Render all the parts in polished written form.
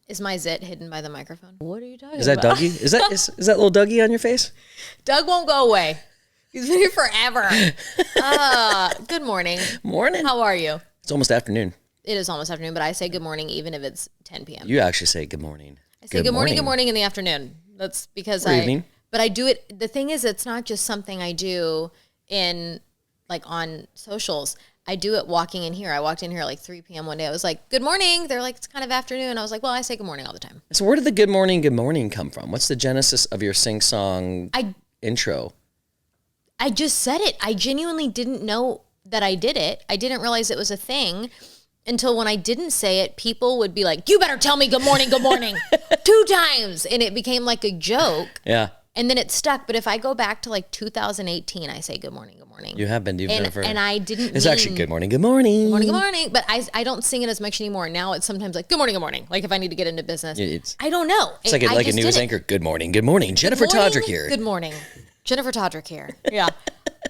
Is my zit hidden by the microphone? What are you talking about? Is that Dougie? Is that little Dougie on your face? Doug won't go away. He's been here forever. Good morning. Morning. How are you? It's almost afternoon. It is almost afternoon, but I say good morning even if it's 10 p.m. You actually say good morning. I say good morning in the afternoon. That's because evening. But I do it. The thing is, it's not just something I do in like on socials. I do it walking in here. I walked in here at like 3 p.m. one day. I was like, good morning. They're like, it's kind of afternoon. I was like, well, I say good morning all the time. So where did the good morning come from? What's the genesis of your sing-song intro? I just said it. I genuinely didn't know that I did it. I didn't realize it was a thing until when I didn't say it, people would be like, you better tell me good morning 2 times. And it became like a joke. Yeah. And then it stuck. But if I go back to like 2018, I say good morning. You have been. And I didn't It's actually good morning. Good morning. But I don't sing it as much anymore. Now it's sometimes like good morning. Like if I need to get into business. I don't know. It's like a news anchor. Good morning. Jennifer Todrick here. Good morning. Jennifer Todrick here. Yeah.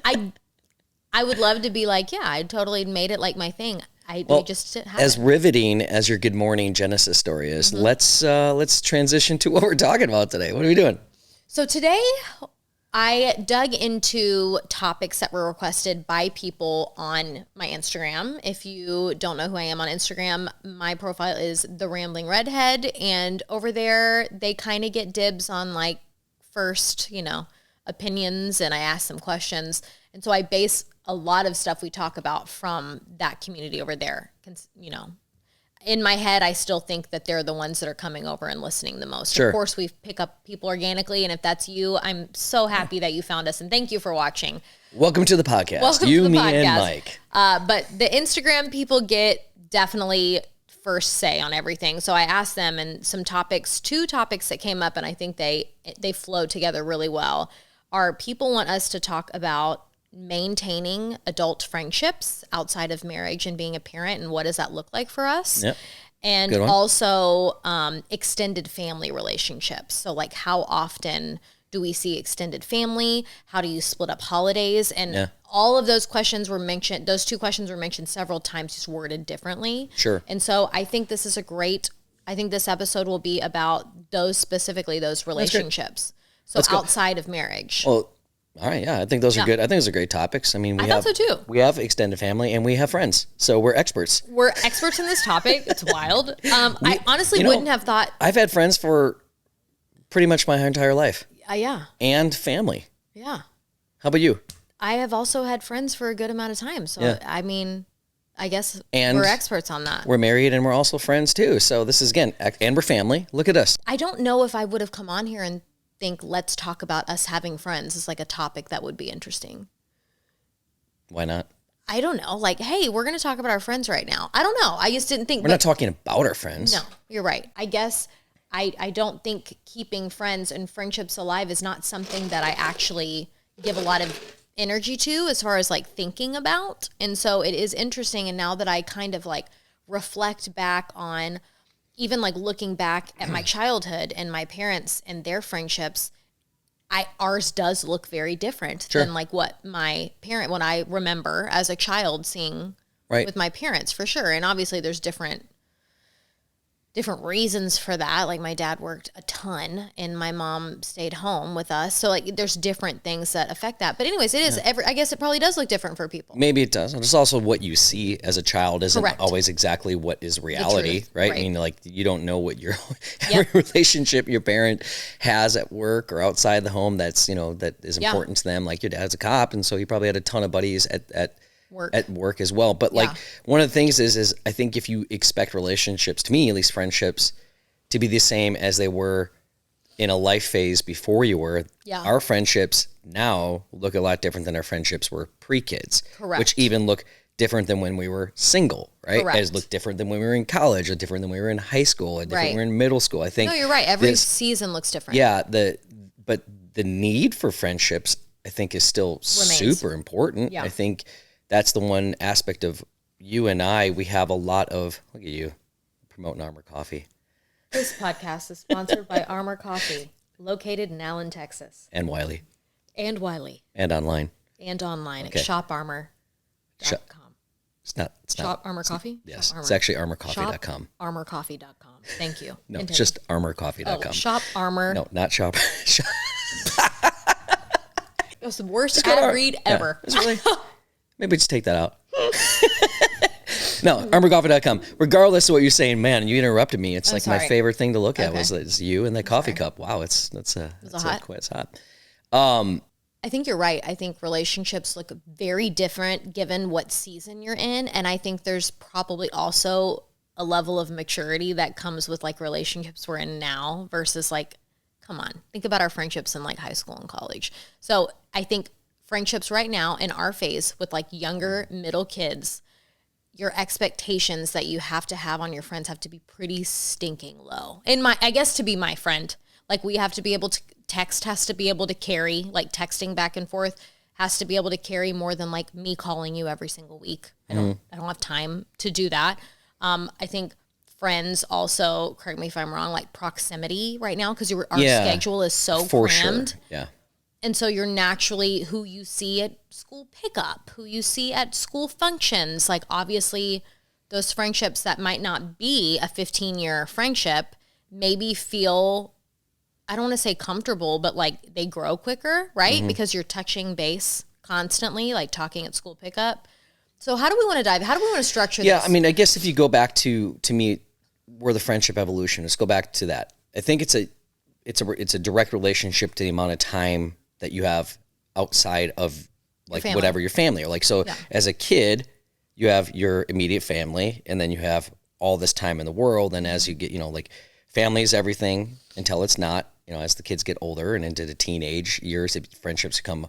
I would love to be like, yeah, I totally made it like my thing. As riveting as your good morning Genesis story is, let's transition to what we're talking about today. What are we doing? So today I dug into topics that were requested by people on my Instagram. If you don't know who I am on Instagram, my profile is the Rambling Redhead. And over there, they kind of get dibs on like first, opinions, and I ask them questions. And so I base a lot of stuff we talk about from that community over there. In my head, I still think that they're the ones that are coming over and listening the most. Sure. Of course, we pick up people organically, and if that's you, I'm so happy that you found us, and thank you for watching. Welcome to the podcast. Me, and Mike. But the Instagram people get definitely first say on everything. So I asked them, and two topics that came up, and I think they flow together really well, are people want us to talk about maintaining adult friendships outside of marriage and being a parent, and what does that look like for us? Yep. And also extended family relationships. So like how often do we see extended family? How do you split up holidays? And all of those questions were mentioned. Those 2 questions were mentioned several times, just worded differently. Sure. And so I think this episode will be about those relationships. So outside of marriage. Well, all right, yeah, I think those are good. I think those are great topics. I mean, I thought so too. We have extended family and we have friends, so we're experts. We're experts in this topic. It's wild. I honestly wouldn't have thought. I've had friends for pretty much my entire life. Yeah. And family. Yeah. How about you? I have also had friends for a good amount of time. So, I mean, I guess we're experts on that. We're married and we're also friends too. So this is, again, and we're family. Look at us. I don't know if I would have come on here and think let's talk about us having friends is like a topic that would be interesting. Why not? I don't know. Like, hey, we're going to talk about our friends right now. I don't know. I just didn't think. We're not talking about our friends. No, you're right. I guess I don't think keeping friends and friendships alive is not something that I actually give a lot of energy to as far as like thinking about. And so it is interesting. And now that I kind of like reflect back on even like looking back at my childhood and my parents and their friendships, ours does look very different than like what when I remember as a child seeing with my parents, for sure. And obviously there's different reasons for that. Like my dad worked a ton and my mom stayed home with us. So like there's different things that affect that. But anyways, it is I guess it probably does look different for people. Maybe it does. It's also what you see as a child isn't always exactly what is reality, right? I mean, like you don't know what every relationship your parent has at work or outside the home that's, that is important to them. Like your dad's a cop, and so he probably had a ton of buddies at work as well. But like one of the things is I think if you expect relationships, to me at least friendships, to be the same as they were in a life phase before you were, our friendships now look a lot different than our friendships were pre-kids. Correct. Which even look different than when we were single, right? Correct. As look different than when we were in college, or different than when we were in high school, or different when we were in middle school. I think. No, you're right. Every season looks different. Yeah. But the need for friendships, I think, is still super important. Yeah. I think that's the one aspect of you and I. We have a lot of, look at you promoting Armor Coffee. This podcast is sponsored by Armor Coffee, located in Allen, Texas. And Wiley. And Wiley. And online. And online at shoparmor.com. It's not. Shop Armor Coffee? Yes. It's actually armorcoffee.com. Shoparmorcoffee.com. Thank you. No, it's just armorcoffee.com. Oh, shop Armor. No, not shop. It was the worst ad read ever. Yeah, really, maybe just take that out. No, armorcoffee.com. Regardless of what you're saying, man, you interrupted me. It's my favorite thing to look at was you and the coffee cup. Wow, it's hot. I think you're right. I think relationships look very different given what season you're in. And I think there's probably also a level of maturity that comes with like relationships we're in now versus like, come on, think about our friendships in like high school and college. So I think friendships right now in our phase with like younger middle kids, your expectations that you have to have on your friends have to be pretty stinking low. I guess to be my friend, like we have to be able to, text has to be able to carry, like texting back and forth has to be able to carry more than like me calling you every single week. I don't have time to do that. I think friends also, correct me if I'm wrong, like proximity right now, because our schedule is so crammed. Sure. Yeah. And so you're naturally who you see at school pickup, who you see at school functions. Like obviously those friendships that might not be a 15-year friendship maybe feel, I don't want to say comfortable, but like they grow quicker, right? Mm-hmm. Because you're touching base constantly, like talking at school pickup. So how do we want to structure this? Yeah, I mean, I guess if you go back to me, where the friendship evolution is, go back to that. I think it's a direct relationship to the amount of time that you have outside of like whatever your family are like. So as a kid, you have your immediate family, and then you have all this time in the world. And as you get, like family is everything until it's not. As the kids get older and into the teenage years, friendships become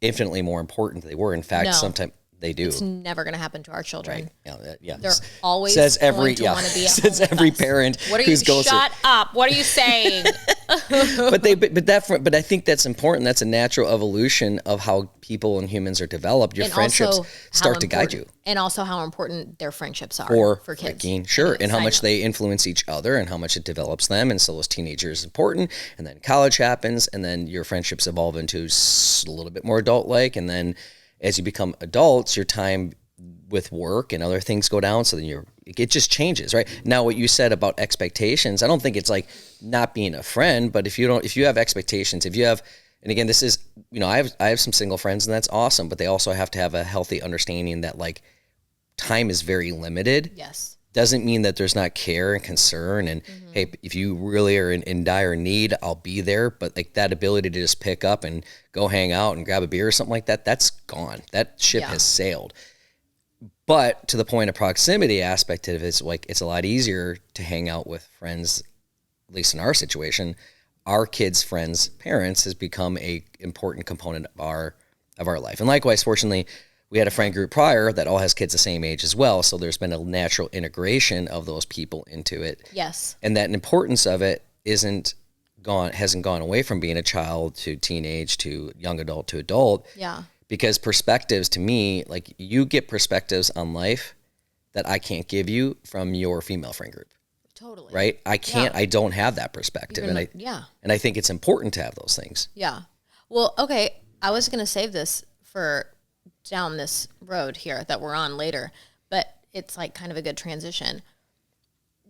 infinitely more important than they were. In fact, sometimes they do. It's never going to happen to our children. Right. Yeah. They're always going to want to be at home with every us. parent. What are you? Shut up! What are you saying? but I think that's important. That's a natural evolution of how people and humans are developed. Your friendships start to guide you, and also how important their friendships are for kids. Sure, and how much they influence each other, and how much it develops them. And so those teenagers is important, and then college happens, and then your friendships evolve into a little bit more adult-like, and then as you become adults, your time with work and other things go down. So then it just changes, right? Now, what you said about expectations, I don't think it's like not being a friend, but if you have expectations, and again, this is, I have some single friends, and that's awesome, but they also have to have a healthy understanding that like time is very limited. Yes. Doesn't mean that there's not care and concern and hey, if you really are in dire need, I'll be there. But like that ability to just pick up and go hang out and grab a beer or something like that, that's gone. That ship has sailed. But to the point of proximity aspect of it, it's like it's a lot easier to hang out with friends, at least in our situation. Our kids' friends' parents has become a important component of our life. And likewise, fortunately, we had a friend group prior that all has kids the same age as well. So there's been a natural integration of those people into it. Yes. And that importance of it hasn't gone away from being a child to teenage to young adult to adult. Yeah. Because perspectives to me, like you get perspectives on life that I can't give you from your female friend group. Totally. Right? I don't have that perspective. And I think it's important to have those things. Yeah. Well, okay. I was going to save this for down this road here that we're on later, but it's like kind of a good transition.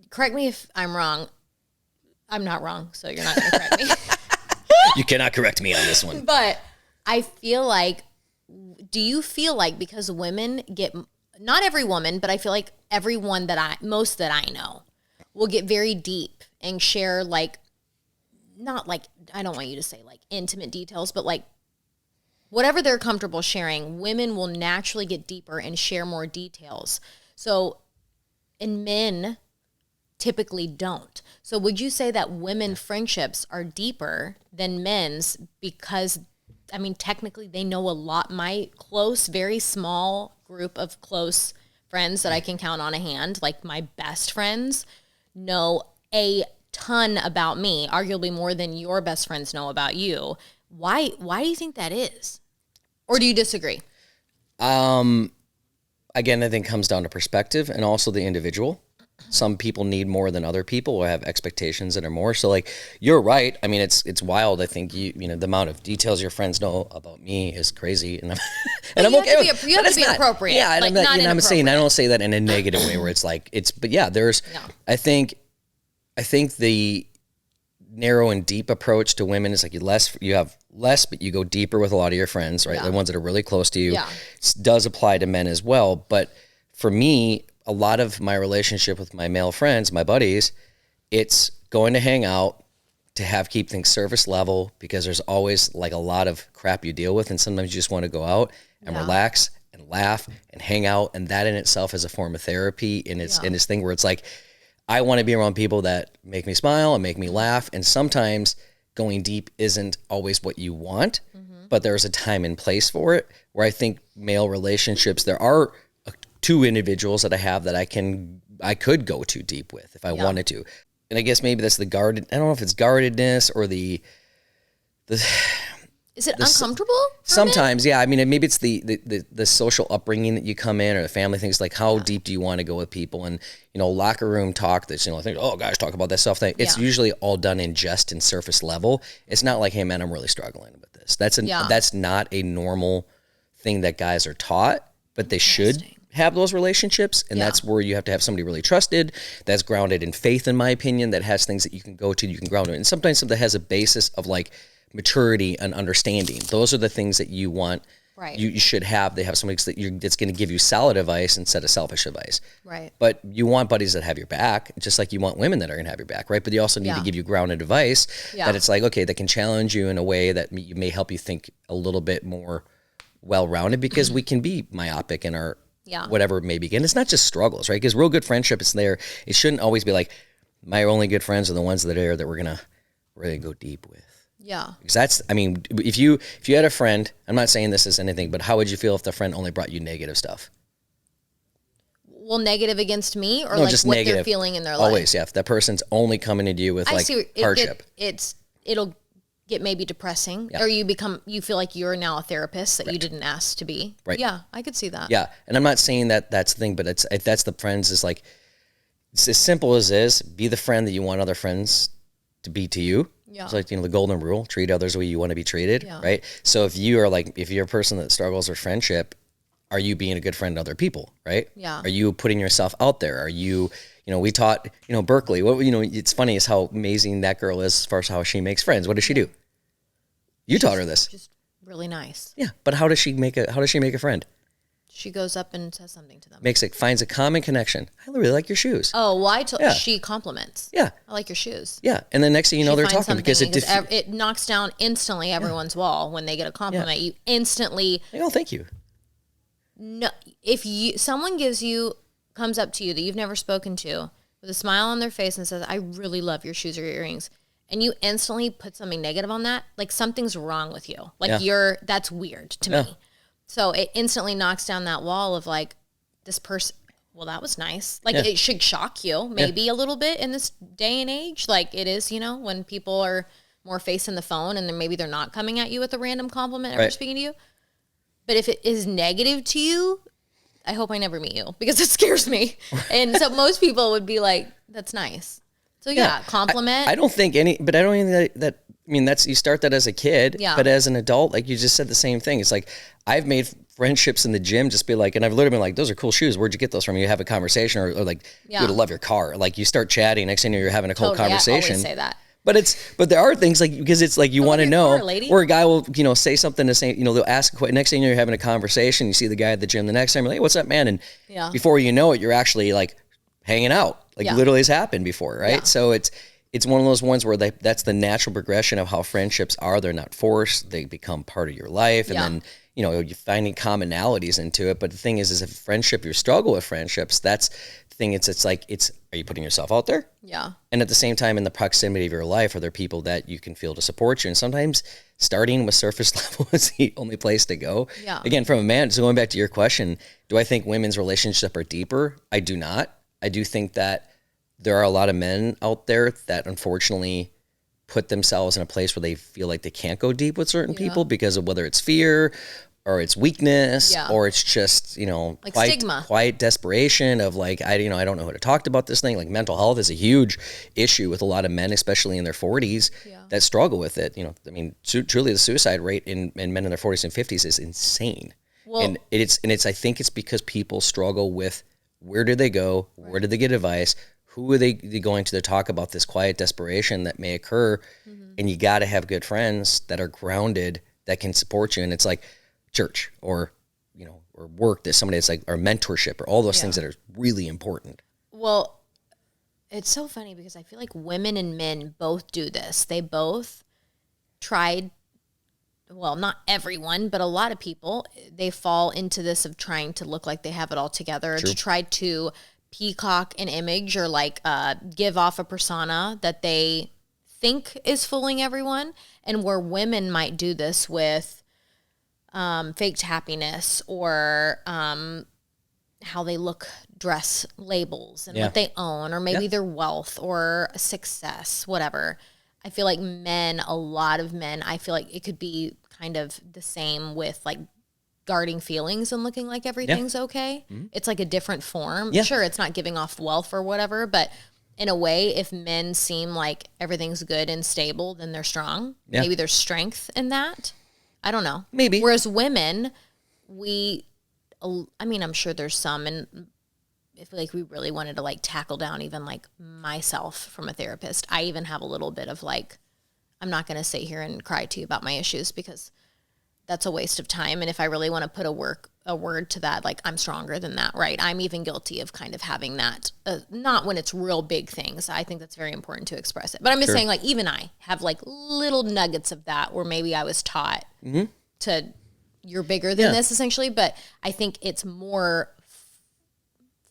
Correct me if I'm wrong. I'm not wrong, so you're not going to correct me. You cannot correct me on this one. But I feel like, do you feel like because women get, not every woman, but I feel like everyone most that I know will get very deep and share like, not like, I don't want you to say like intimate details, but like whatever they're comfortable sharing, women will naturally get deeper and share more details. So, and men typically don't. So would you say that women friendships are deeper than men's because, I mean, technically they know a lot. My close, very small group of close friends that I can count on a hand, like my best friends, know a ton about me, arguably more than your best friends know about you. Why do you think that is? Or do you disagree? Again, I think it comes down to perspective and also the individual. Some people need more than other people or have expectations that are more. So like, you're right. I mean, it's wild. I think you know, the amount of details your friends know about me is crazy. And I'm okay with it. You have to be appropriate. Yeah. And like, I'm saying, I don't say that in a negative way where it's like, but yeah, I think I think the narrow and deep approach to women is like you have less, but you go deeper with a lot of your friends, right? The ones that are really close to you. It does apply to men as well. But for me, a lot of my relationship with my male friends, my buddies, it's going to hang out, to keep things surface level, because there's always like a lot of crap you deal with. And sometimes you just want to go out and relax and laugh and hang out. And that in itself is a form of therapy. And it's in this thing where it's like, I want to be around people that make me smile and make me laugh. And sometimes going deep isn't always what you want, but there's a time and place for it, where I think male relationships, there are two individuals that I have that I could go too deep with if I wanted to. And I guess maybe that's the guarded, I don't know if it's guardedness or the is it uncomfortable? Sometimes, yeah. I mean, maybe it's the social upbringing that you come in, or the family things, like how deep do you want to go with people? And, locker room talk that's, I think, oh, guys, talk about that stuff. It's usually all done in surface level. It's not like, hey, man, I'm really struggling with this. That's not a normal thing that guys are taught, but they should have those relationships. And that's where you have to have somebody really trusted, that's grounded in faith, in my opinion, that has things that you can go to, you can ground in. And sometimes something that has a basis of like maturity and understanding. Those are the things that you want. Right. You should have. They have somebody that's going to give you solid advice instead of selfish advice. Right. But you want buddies that have your back, just like you want women that are going to have your back, right? But you also need to give you grounded advice that it's like, okay, that can challenge you in a way that may help you think a little bit more well-rounded, because we can be myopic in our whatever it may be. And it's not just struggles, right? Because real good friendship is there. It shouldn't always be like, my only good friends are the ones that we're going to really go deep with. Yeah. Because if you had a friend, I'm not saying this is anything, but how would you feel if the friend only brought you negative stuff? Well, negative against me, or no, like just what negative. They're feeling in their life? Always, yeah. If that person's only coming to you with hardship. It'll get maybe depressing, or you feel like you're now a therapist that you didn't ask to be. Right. Yeah, I could see that. Yeah. And I'm not saying that that's the thing, but that's the friends is like, it's as simple as is, be the friend that you want other friends to be to you. Yeah. It's like, the golden rule, treat others the way you want to be treated, right? So if you're a person that struggles with friendship, are you being a good friend to other people, right? Yeah. Are you putting yourself out there? Are you, we taught, Berkeley, it's funny is how amazing that girl is as far as how she makes friends. What does she do? You taught her this. Just really nice. Yeah. But how does she make a friend? She goes up and says something to them. Finds a common connection. I really like your shoes. Oh, well, she compliments. Yeah. I like your shoes. Yeah. And then next thing you know, they're talking because it knocks down instantly everyone's wall when they get a compliment. You instantly. Oh, thank you. No, if someone comes up to you that you've never spoken to with a smile on their face and says, I really love your shoes or your earrings, and you instantly put something negative on that, like something's wrong with you. Like that's weird to me. So it instantly knocks down that wall of like, this person, well, that was nice. Like it should shock you maybe a little bit in this day and age. Like it is, when people are more facing the phone and then maybe they're not coming at you with a random compliment or speaking to you. But if it is negative to you, I hope I never meet you, because it scares me. And so most people would be like, that's nice. So compliment. I don't think but I don't even think that that's, you start that as a kid, but as an adult, like you just said the same thing. It's like, I've made friendships in the gym, just be like, and I've literally been like, those are cool shoes. Where'd you get those from? You have a conversation or like, you would love your car. Like you start chatting, next thing you're having a whole conversation. I always say that. But there are things like, because it's like, you want to know, or a guy will, say something to say, they'll ask, next thing you're having a conversation, you see the guy at the gym the next time, you're like, hey, what's up, man? And before you know it, you're actually like hanging out, like literally has happened before. Right. Yeah. So it's one of those ones where that's the natural progression of how friendships are. They're not forced. They become part of your life. And then, you're finding commonalities into it. But the thing is if friendship, you struggle with friendships, that's the thing. It's like, are you putting yourself out there? Yeah. And at the same time, in the proximity of your life, are there people that you can feel to support you? And sometimes starting with surface level is the only place to go. Yeah. Again, from a man, so going back to your question, do I think women's relationships are deeper? I do not. I do think that there are a lot of men out there that unfortunately put themselves in a place where they feel like they can't go deep with certain people because of whether it's fear or it's weakness or it's just, like quiet desperation of like, I don't know how to talk about this thing. Like mental health is a huge issue with a lot of men, especially in their 40s that struggle with it. Truly the suicide rate in men in their 40s and 50s is insane. Well, and I think it's because people struggle with, where do they go? Where do they get advice? who are they going to talk about this quiet desperation that may occur? And you got to have good friends that are grounded, that can support you. And it's like church or, you know, or work, that somebody that's like, or mentorship or all those things that are really important. Well, it's so funny because I feel like women and men both do this. They both tried, well, not everyone, but a lot of people, they fall into this of trying to look like they have it all together, to try to peacock an image or like give off a persona that they think is fooling everyone. And where women might do this with faked happiness or how they look, dress labels and what they own, or maybe their wealth or success, whatever. I feel like a lot of men, I feel like it could be kind of the same with like guarding feelings and looking like everything's okay. It's like a different form. Sure, it's not giving off wealth or whatever, but in a way, if men seem like everything's good and stable, then they're strong. Maybe there's strength in that. I don't know. Maybe. Whereas women, I'm sure there's some, and if like we really wanted to like tackle down even like myself from a therapist, I even have a little bit of like, I'm not going to sit here and cry to you about my issues because that's a waste of time. And if I really want to put a word to that, like I'm stronger than that, right? I'm even guilty of kind of having that, not when it's real big things. I think that's very important to express it. But I'm just saying, like, even I have like little nuggets of that where maybe I was taught to, you're bigger than this essentially. But I think it's more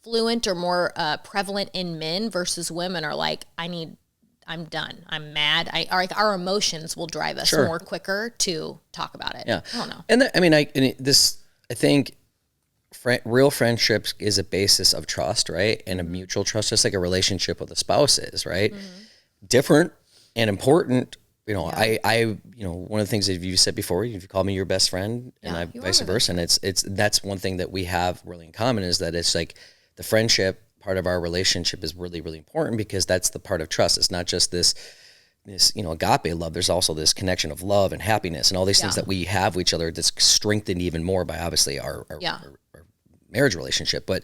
fluent or more prevalent in men versus women are like, I'm done. I'm mad. Our emotions will drive us more quicker to talk about it. Yeah. I don't know. And I think real friendships is a basis of trust, right? And a mutual trust, just like a relationship with a spouse is, right? Different and important. You know, one of the things that you said before, you've called me your best friend, and I vice versa. And that's one thing that we have really in common is that it's like the friendship part of our relationship is really, really important because that's the part of trust. It's not just this, agape love. There's also this connection of love and happiness and all these things that we have with each other that's strengthened even more by obviously our marriage relationship. But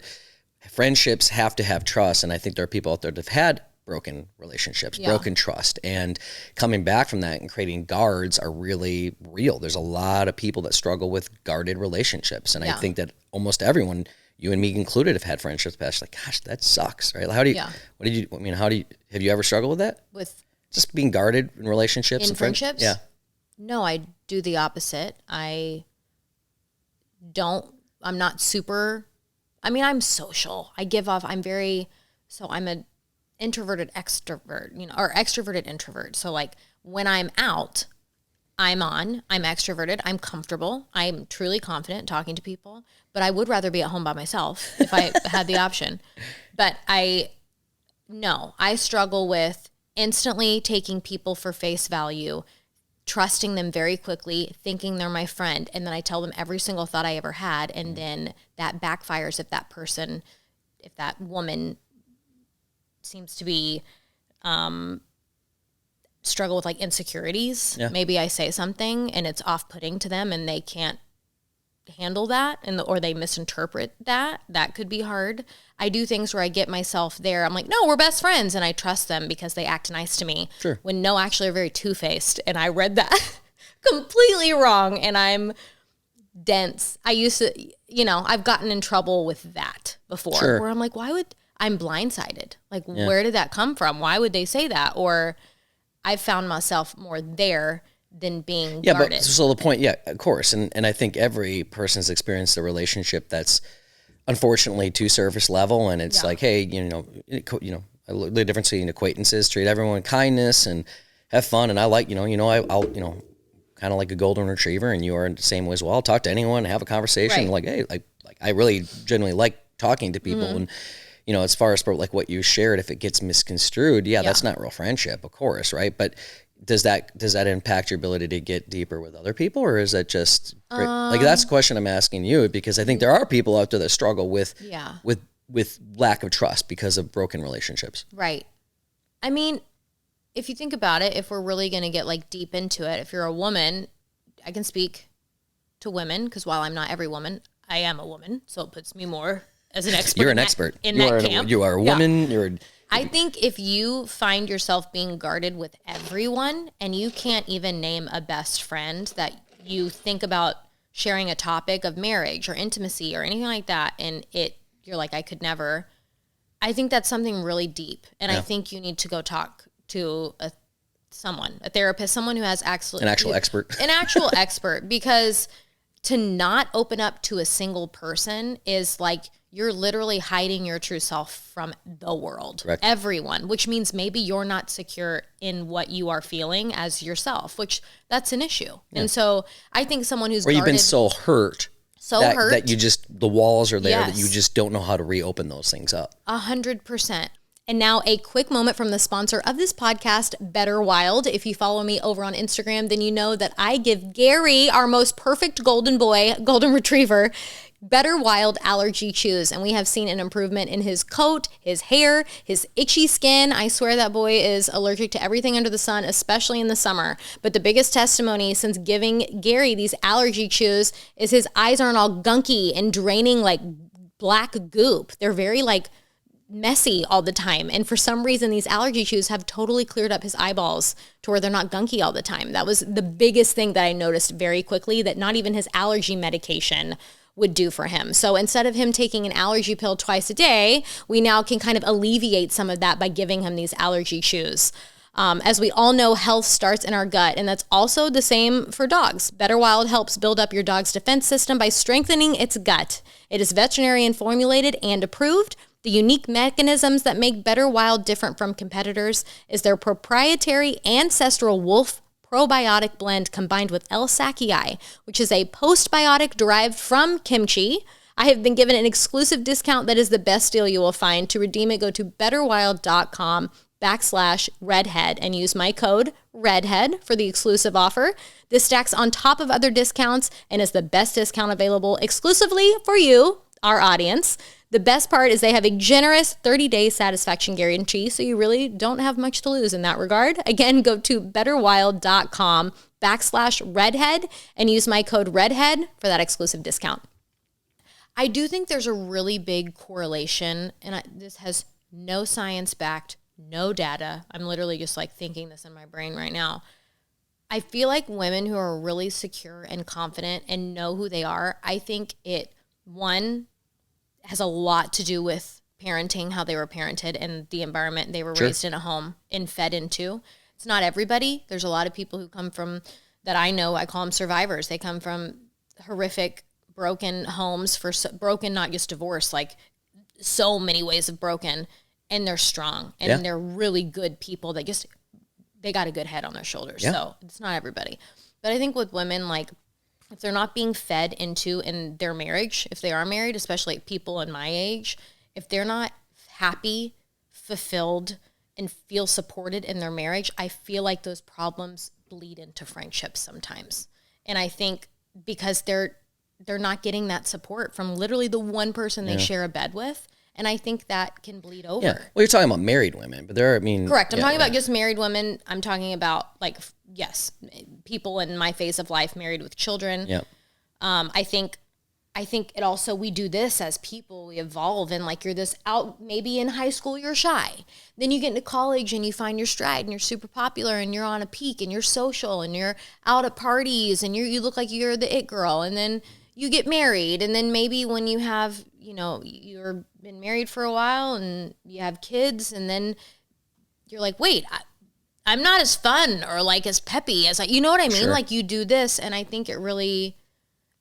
friendships have to have trust. And I think there are people out there that have had broken relationships, broken trust, and coming back from that and creating guards are really real. There's a lot of people that struggle with guarded relationships. And I think that almost everyone, you and me included, have had friendships past, like, gosh, that sucks, right? How do you, have you ever struggled with that? With just being guarded in relationships and friendships? Yeah. No, I do the opposite. I'm not super, I'm social. I'm an introverted extrovert, or extroverted introvert. So like when I'm out, I'm extroverted, I'm comfortable, I'm truly confident talking to people, but I would rather be at home by myself if I had the option. But I struggle with instantly taking people for face value, trusting them very quickly, thinking they're my friend, and then I tell them every single thought I ever had, and then that backfires if that woman seems to be struggle with like insecurities. Maybe I say something and it's off-putting to them and they can't handle that or they misinterpret that. That could be hard. I do things where I get myself there. I'm like, no, we're best friends. And I trust them because they act nice to me. Sure. When no, actually, are very two-faced. And I read that completely wrong. And I'm dense. I used to, I've gotten in trouble with that before where I'm like, I'm blindsided. Like, where did that come from? Why would they say that? Or I've found myself more there than being guarded. But so the point, of course. And I think every person's experienced a relationship that's unfortunately too surface level. And it's like, hey, the difference between acquaintances, treat everyone with kindness and have fun. And I like, I'll kind of like a golden retriever, and you are the same way as well. I'll talk to anyone, have a conversation. Like, hey, like I really genuinely like talking to people. And, as far as like what you shared, if it gets misconstrued, that's not real friendship, of course, right? But does that impact your ability to get deeper with other people, or is that just like that's the question I'm asking you, because I think there are people out there that struggle with lack of trust because of broken relationships. Right. I mean, if you think about it, if we're really going to get like deep into it, if you're a woman, I can speak to women because while I'm not every woman, I am a woman, so it puts me more as an expert. You're an expert in that camp. You are a woman. I think if you find yourself being guarded with everyone and you can't even name a best friend that you think about sharing a topic of marriage or intimacy or anything like that, and you're like, I could never, I think that's something really deep. And I think you need to go talk to a therapist, someone who has an actual expert, because to not open up to a single person is like, you're literally hiding your true self from the world, correct. Everyone, which means maybe you're not secure in what you are feeling as yourself, which that's an issue. Yeah. And so I think someone who's you've been so hurt that you just, the walls are there that you just don't know how to reopen those things up. 100%. And now a quick moment from the sponsor of this podcast, Better Wild. If you follow me over on Instagram, then you know that I give Gary, our most perfect golden retriever, Better Wild allergy chews. And we have seen an improvement in his coat, his hair, his itchy skin. I swear that boy is allergic to everything under the sun, especially in the summer. But the biggest testimony since giving Gary these allergy chews is his eyes aren't all gunky and draining like black goop. They're very like messy all the time. And for some reason, these allergy chews have totally cleared up his eyeballs to where they're not gunky all the time. That was the biggest thing that I noticed very quickly, that not even his allergy medication would do for him. So instead of him taking an allergy pill twice a day, we now can kind of alleviate some of that by giving him these allergy chews. As we all know, health starts in our gut, and that's also the same for dogs. Better Wild helps build up your dog's defense system by strengthening its gut. It is veterinarian formulated and approved. The unique mechanisms that make Better Wild different from competitors is their proprietary ancestral wolf probiotic blend combined with L-Sakii, which is a postbiotic derived from kimchi. I have been given an exclusive discount that is the best deal you will find. To redeem it, go to betterwild.com/redhead and use my code redhead for the exclusive offer. This stacks on top of other discounts and is the best discount available exclusively for you, our audience. The best part is they have a generous 30-day satisfaction guarantee, so you really don't have much to lose in that regard. Again, go to betterwild.com/redhead and use my code redhead for that exclusive discount. I do think there's a really big correlation, and this has no science backed, no data. I'm literally just like thinking this in my brain right now. I feel like women who are really secure and confident and know who they are, I think has a lot to do with parenting, how they were parented, and the environment they were raised in a home and fed into. It's not everybody. There's a lot of people who come from, that I know, I call them survivors. They come from horrific, broken homes, broken, not just divorce, like so many ways of broken, and they're strong, and they're really good people that they got a good head on their shoulders. Yeah. So it's not everybody. But I think with women, like, if they're not being fed into in their marriage, if they are married, especially people in my age, if they're not happy, fulfilled, and feel supported in their marriage, I feel like those problems bleed into friendships sometimes. And I think because they're not getting that support from literally the one person they share a bed with. And I think that can bleed over. Yeah. Well, you're talking about married women, but correct. I'm talking about just married women. I'm talking about, like, yes, people in my phase of life, married with children. Yeah. I think it also, we do this as people, we evolve, and like, you're this out, maybe in high school, you're shy. Then you get into college and you find your stride and you're super popular and you're on a peak and you're social and you're out at parties and you look like you're the it girl. And then you get married, and then maybe when you have, you've been married for a while and you have kids, and then you're like, wait, I'm not as fun or like as peppy as you know what I mean? Sure. Like, you do this, and I think it really,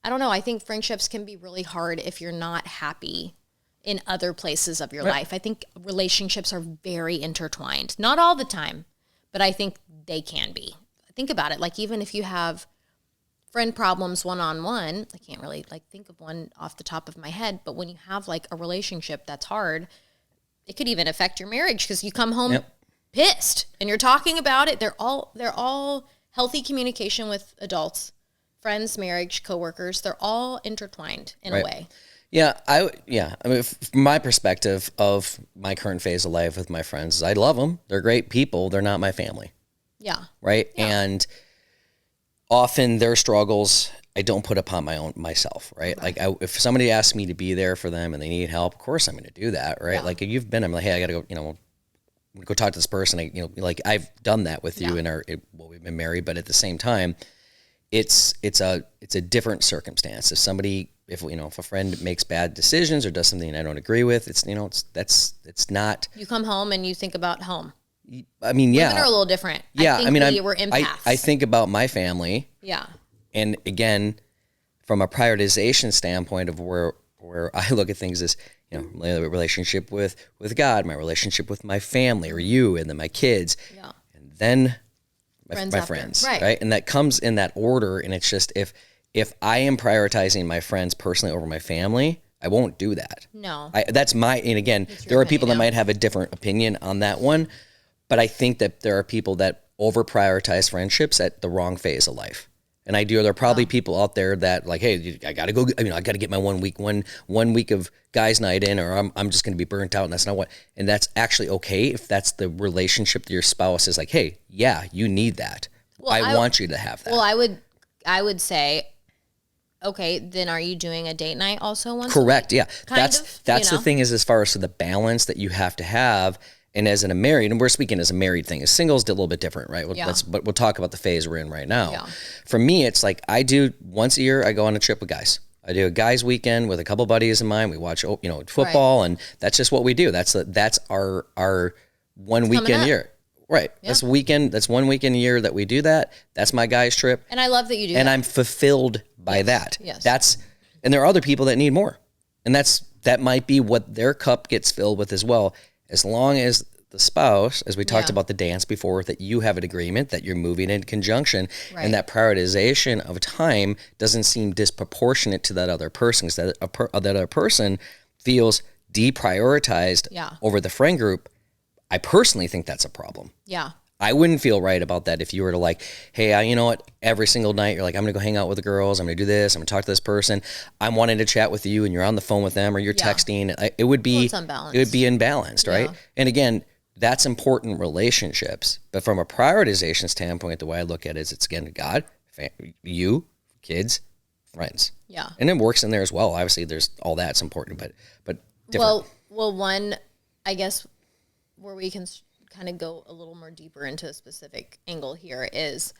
I don't know, I think friendships can be really hard if you're not happy in other places of your life. I think relationships are very intertwined. Not all the time, but I think they can be. Think about it. Like, even if you have friend problems one-on-one, I can't really think of one off the top of my head, but when you have like a relationship that's hard, it could even affect your marriage because you come home pissed and you're talking about it. They're all healthy communication with adults, friends, marriage, coworkers. They're all intertwined in a way. Yeah. I mean, from my perspective of my current phase of life with my friends, I love them. They're great people. They're not my family. Yeah. Right. Yeah. And often their struggles, I don't put upon myself, right? Like, if somebody asks me to be there for them and they need help, of course I'm going to do that, right? Yeah. Like, I'm like, hey, I got to go, go talk to this person. Like I've done that with you in we've been married, but at the same time, it's a different circumstance. If a friend makes bad decisions or does something I don't agree with, it's not. You come home and you think about home. I mean, Women are a little different. Yeah. We're empaths. I think about my family. Yeah. And again, from a prioritization standpoint of where I look at things is, my relationship with God, my relationship with my family or you, and then my kids, and then my friends, right? And that comes in that order. And it's just, if I am prioritizing my friends personally over my family, I won't do that. No. And again, there are people that might have a different opinion on that one, but I think that there are people that over prioritize friendships at the wrong phase of life. And there are probably people out there that like, hey, I got to go, I got to get my one week of guys night in, or I'm just going to be burnt out. And that's not and that's actually okay. If that's the relationship that your spouse is like, hey, yeah, you need that. Well, I want you to have that. Well, I would say, okay, then are you doing a date night also once Correct. a week? Yeah. That's the thing is, as far as the balance that you have to have. And as in a married, and we're speaking as a married thing, as singles, a little bit different, right? But we'll talk about the phase we're in right now. Yeah. For me, it's like I do once a year, I go on a trip with guys. I do a guys weekend with a couple buddies of mine. We watch, football, and that's just what we do. That's our 1 weekend a year. Right. Yeah. That's 1 weekend a year that we do that. That's my guys trip. And I love that you do and that. I'm fulfilled by that. Yes. And there are other people that need more. And that might be what their cup gets filled with as well. As long as the spouse, as we talked about the dance before, that you have an agreement that you're moving in conjunction, and that prioritization of time doesn't seem disproportionate to that other person, because that other person feels deprioritized over the friend group. I personally think that's a problem. Yeah. I wouldn't feel right about that if you were to like, hey, you know what? Every single night you're like, I'm going to go hang out with the girls. I'm going to do this. I'm going to talk to this person. I'm wanting to chat with you, and you're on the phone with them, or you're texting. It would be imbalanced, right? Yeah. And again, that's important relationships. But from a prioritization standpoint, the way I look at it is it's again God, you, kids, friends. Yeah. And it works in there as well. Obviously, there's all that's important, but different. Well, one, I guess, where we can kind of go a little more deeper into a specific angle here is,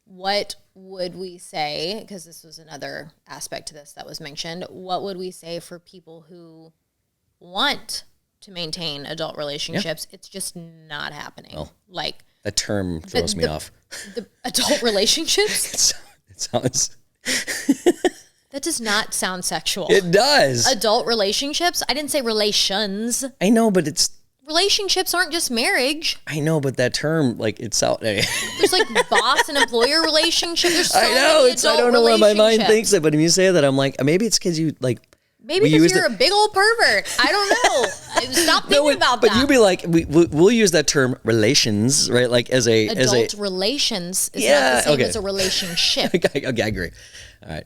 what would we say, because this was another aspect to this that was mentioned, what would we say for people who want to maintain adult relationships? It's just not happening. Oh, like that term throws me off. The adult relationships? It sounds... That does not sound sexual. It does. Adult relationships? I didn't say relations. I know, but it's... Relationships aren't just marriage. I know, but that term, like, it's out. There's like boss and employer relationship. There's so I know. many adult I don't know why my mind thinks it, but when you say that, I'm like, maybe it's because you like. Maybe because you're a big old pervert. I don't know. Stop thinking about that. But you'd be like, we'll use that term relations, right? Like as a relations is not the same as a relationship. Okay, I agree. All right.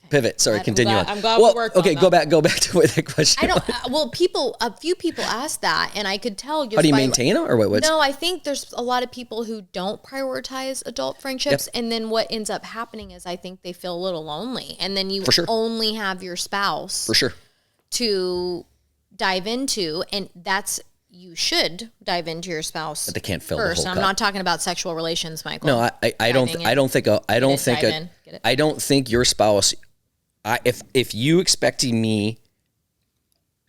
Pivot. Sorry, continue on. I'm glad we worked on that. Go back to what that question. A few people asked that, and I could tell. How do you maintain them, or what? No, I think there's a lot of people who don't prioritize adult friendships, and then what ends up happening is I think they feel a little lonely, and then you only have your spouse to dive into, and you should dive into your spouse. But they can't fill first. the whole I'm cup. not talking about sexual relations, Michael. No, I don't think your spouse. If you expecting me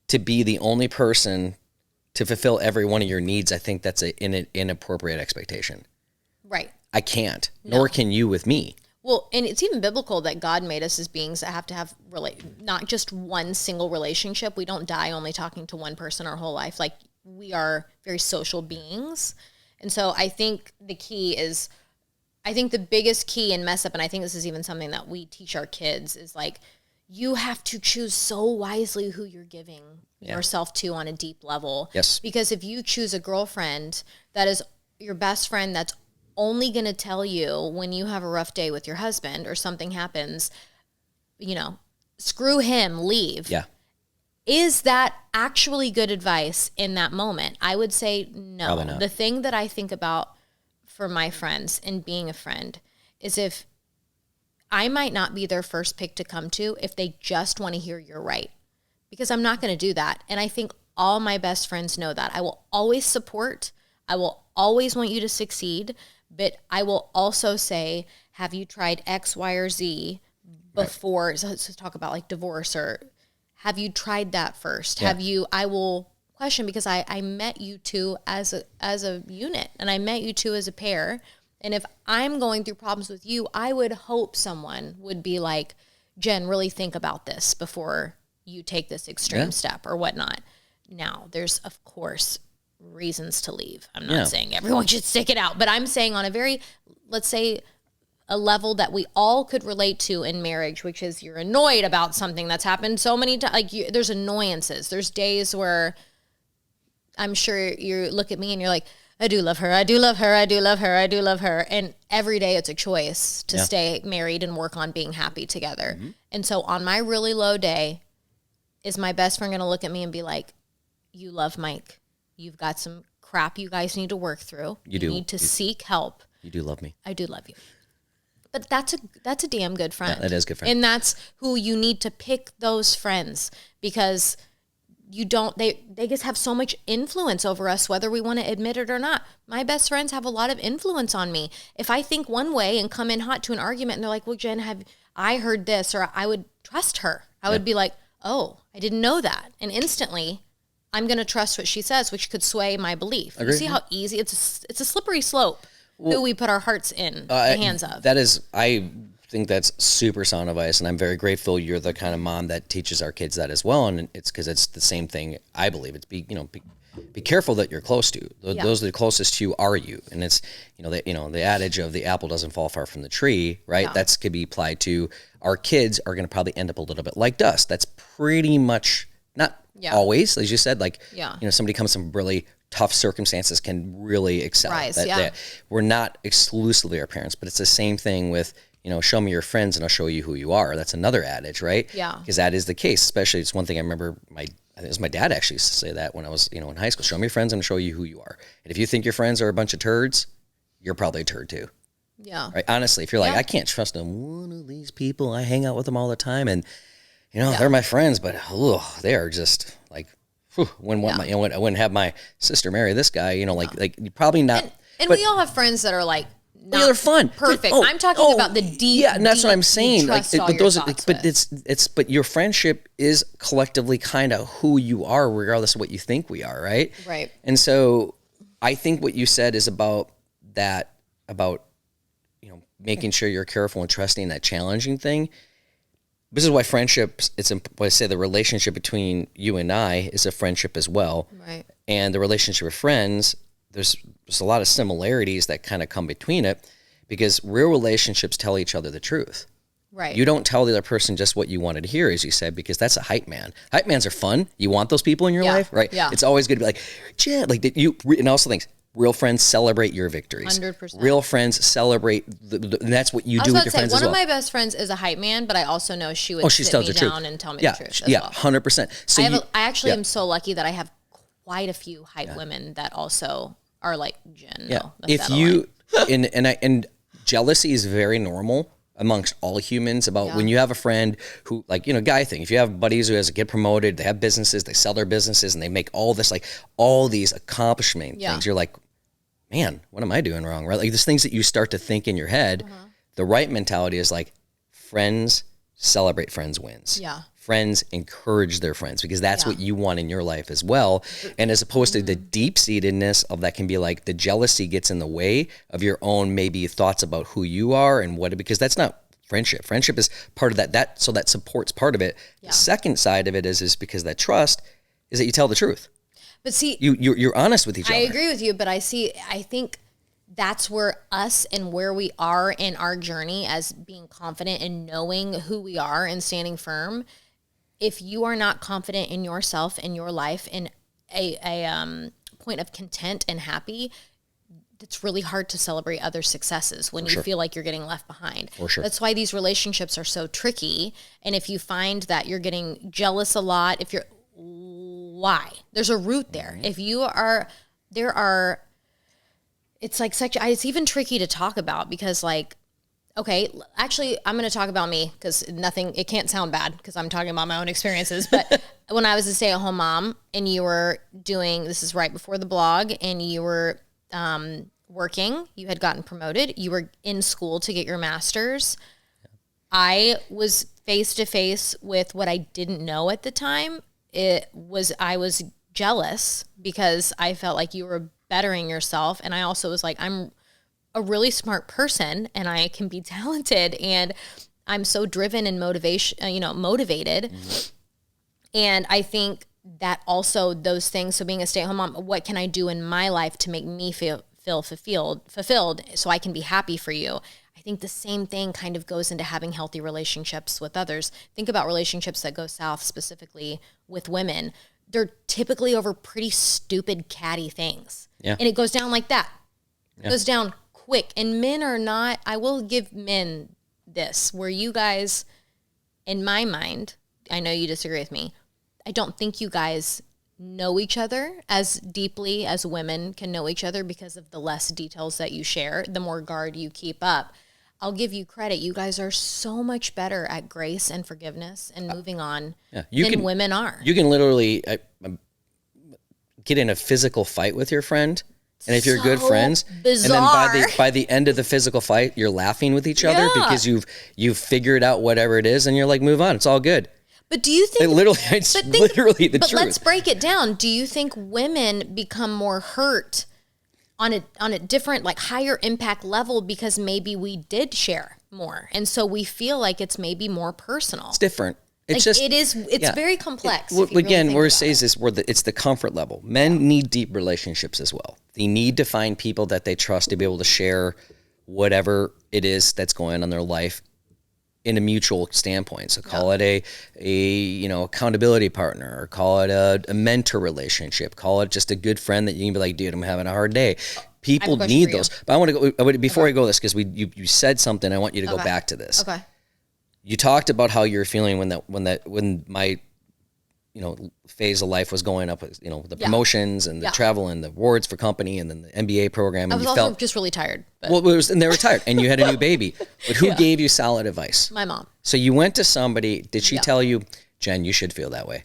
to be the only person to fulfill every one of your needs, I think that's an inappropriate expectation. Right. I can't, nor can you with me. Well, and it's even biblical that God made us as beings that have to have not just one single relationship. We don't die only talking to one person our whole life. Like, we are very social beings. And so I think the biggest key and mess up, and I think this is even something that we teach our kids, is like, you have to choose so wisely who you're giving yourself to on a deep level. Yes. Because if you choose a girlfriend that is your best friend, that's only going to tell you when you have a rough day with your husband or something happens, screw him, leave. Yeah. Is that actually good advice in that moment? I would say no. Probably not. The thing that I think about for my friends and being a friend is, if I might not be their first pick to come to if they just want to hear you're right, because I'm not going to do that. And I think all my best friends know that. I will always support I will always want you to succeed, but I will also say, have you tried X, Y, or Z before? Right. So let's talk about like divorce, or have you tried that first? Yeah. I will question, because I met you two as a unit, and I met you two as a pair. And if I'm going through problems with you, I would hope someone would be like, Jen, really think about this before you take this extreme step or whatnot. Now, there's, of course, reasons to leave. I'm not saying everyone should stick it out, but I'm saying on a very, let's say, a level that we all could relate to in marriage, which is you're annoyed about something that's happened so many times. Like, there's annoyances. There's days where I'm sure you look at me and you're like, I do love her. I do love her. I do love her. I do love her. And every day it's a choice to stay married and work on being happy together. Mm-hmm. And so on my really low day, is my best friend going to look at me and be like, you love Mike. You've got some crap you guys need to work through. You need to seek help. You do love me. I do love you. But that's a damn good friend. Yeah, that is a good friend. And that's who you need to pick, those friends, because they just have so much influence over us, whether we want to admit it or not. My best friends have a lot of influence on me. If I think one way and come in hot to an argument and they're like, well, Jen, have I heard this? Or I would trust her. I would be like, oh, I didn't know that. And instantly I'm going to trust what she says, which could sway my belief. You see how easy it's a slippery slope who we put our hearts in the hands of. That is, I think that's super sound advice, and I'm very grateful you're the kind of mom that teaches our kids that as well. And it's because it's the same thing. I believe it's be careful that you're close to. Those that are closest to you are you. And it's the adage of the apple doesn't fall far from the tree, right? Yeah. That's could be applied to our kids are going to probably end up a little bit like us. That's pretty much not always, as you said. Like somebody comes from really tough circumstances can really excel. We're not exclusively our parents, but it's the same thing with. Show me your friends and I'll show you who you are. That's another adage, right? Yeah. Because that is the case. Especially, it's one thing I remember I think it was my dad actually used to say that when I was, in high school. Show me your friends and I'll show you who you are. And if you think your friends are a bunch of turds, you're probably a turd too. Yeah. Right? Honestly, if you're like, I can't trust them. One of these people, I hang out with them all the time and, they're my friends, but they are just like, I wouldn't have my sister marry this guy, like you probably not. And we all have friends that are like, they're fun. Perfect. I'm talking about the deep. Yeah, and that's what I'm saying. But your friendship is collectively kind of who you are, regardless of what you think we are, right? Right. And so, I think what you said is about making sure you're careful and trusting that challenging thing. This is why friendships. I say the relationship between you and I is a friendship as well. Right. And the relationship with friends. There's a lot of similarities that kind of come between it because real relationships tell each other the truth. Right. You don't tell the other person just what you wanted to hear, as you said, because that's a hype man. Hype mans are fun. You want those people in your life, right? Yeah. It's always good to be like, Jen, and also things. Real friends celebrate your victories. 100%. Real friends celebrate, and that's what you do with your friends as well. One of my best friends is a hype man, but I also know she would sit me down and tell me the truth as well. 100%. So I actually am so lucky that I have quite a few hype women that also are like Jen. Yeah. If you and jealousy is very normal amongst all humans about when you have a friend who guy thing. If you have buddies who get promoted, they have businesses, they sell their businesses and they make all this all these accomplishment things. You're like, man, what am I doing wrong? Right? Like there's things that you start to think in your head. The right mentality is like friends celebrate friends wins. Yeah. Friends encourage their friends because that's what you want in your life as well. And as opposed to the deep-seatedness of that can be like the jealousy gets in the way of your own maybe thoughts about who you are and because that's not friendship. Friendship is part of that so that supports part of it. Yeah. The second side of it is because that trust is that you tell the truth. But see, you're honest with each other. I agree with you, but I think that's where us and where we are in our journey as being confident and knowing who we are and standing firm. If you are not confident in yourself and your life in a point of content and happy, it's really hard to celebrate other successes when you feel like you're getting left behind. For sure. That's why these relationships are so tricky. And if you find that you're getting jealous a lot, why? There's a root there. If you are, it's even tricky to talk about because okay, actually, I'm going to talk about me because it can't sound bad because I'm talking about my own experiences. But when I was a stay-at-home mom and you were this is right before the blog, and you were working. You had gotten promoted. You were in school to get your master's. I was face to face with what I didn't know at the time. I was jealous because I felt like you were bettering yourself. And I also was like, I'm a really smart person and I can be talented and I'm so driven and motivated. Mm-hmm. And I think that also those things, so being a stay-at-home mom, what can I do in my life to make me feel fulfilled so I can be happy for you? I think the same thing kind of goes into having healthy relationships with others. Think about relationships that go south, specifically with women. They're typically over pretty stupid, catty things. Yeah. And it goes down like that. It goes down quick. And men are not, I will give men this, where you guys, in my mind, I know you disagree with me, I don't think you guys know each other as deeply as women can know each other because of the less details that you share, the more guard you keep up. I'll give you credit. You guys are so much better at grace and forgiveness and moving on than women are. You can literally get in a physical fight with your friend. And if you're good friends, bizarre. And then by the end of the physical fight, you're laughing with each other because you've figured out whatever it is and you're like, move on. It's all good. But do you think it's literally the truth? But let's break it down. Do you think women become more hurt on a different, like, higher impact level because maybe we did share more, and so we feel like it's maybe more personal? It's different. It's like, it's very complex. Again, where it says this, it's the comfort level. Men need deep relationships as well. They need to find people that they trust to be able to share whatever it is that's going on in their life in a mutual standpoint. So call it a accountability partner, or call it a mentor relationship, call it just a good friend that you can be like, dude, I'm having a hard day. People need those. But I want to go before I go this, because you said something. I want you to go back to this. Okay. You talked about how you were feeling when my phase of life was going up, the promotions and the travel and the awards for company and then the MBA program. And I was also just really tired. But. Well, and they were tired, and you had a new baby. But who gave you solid advice? My mom. So you went to somebody. Did she tell you, Jen, you should feel that way?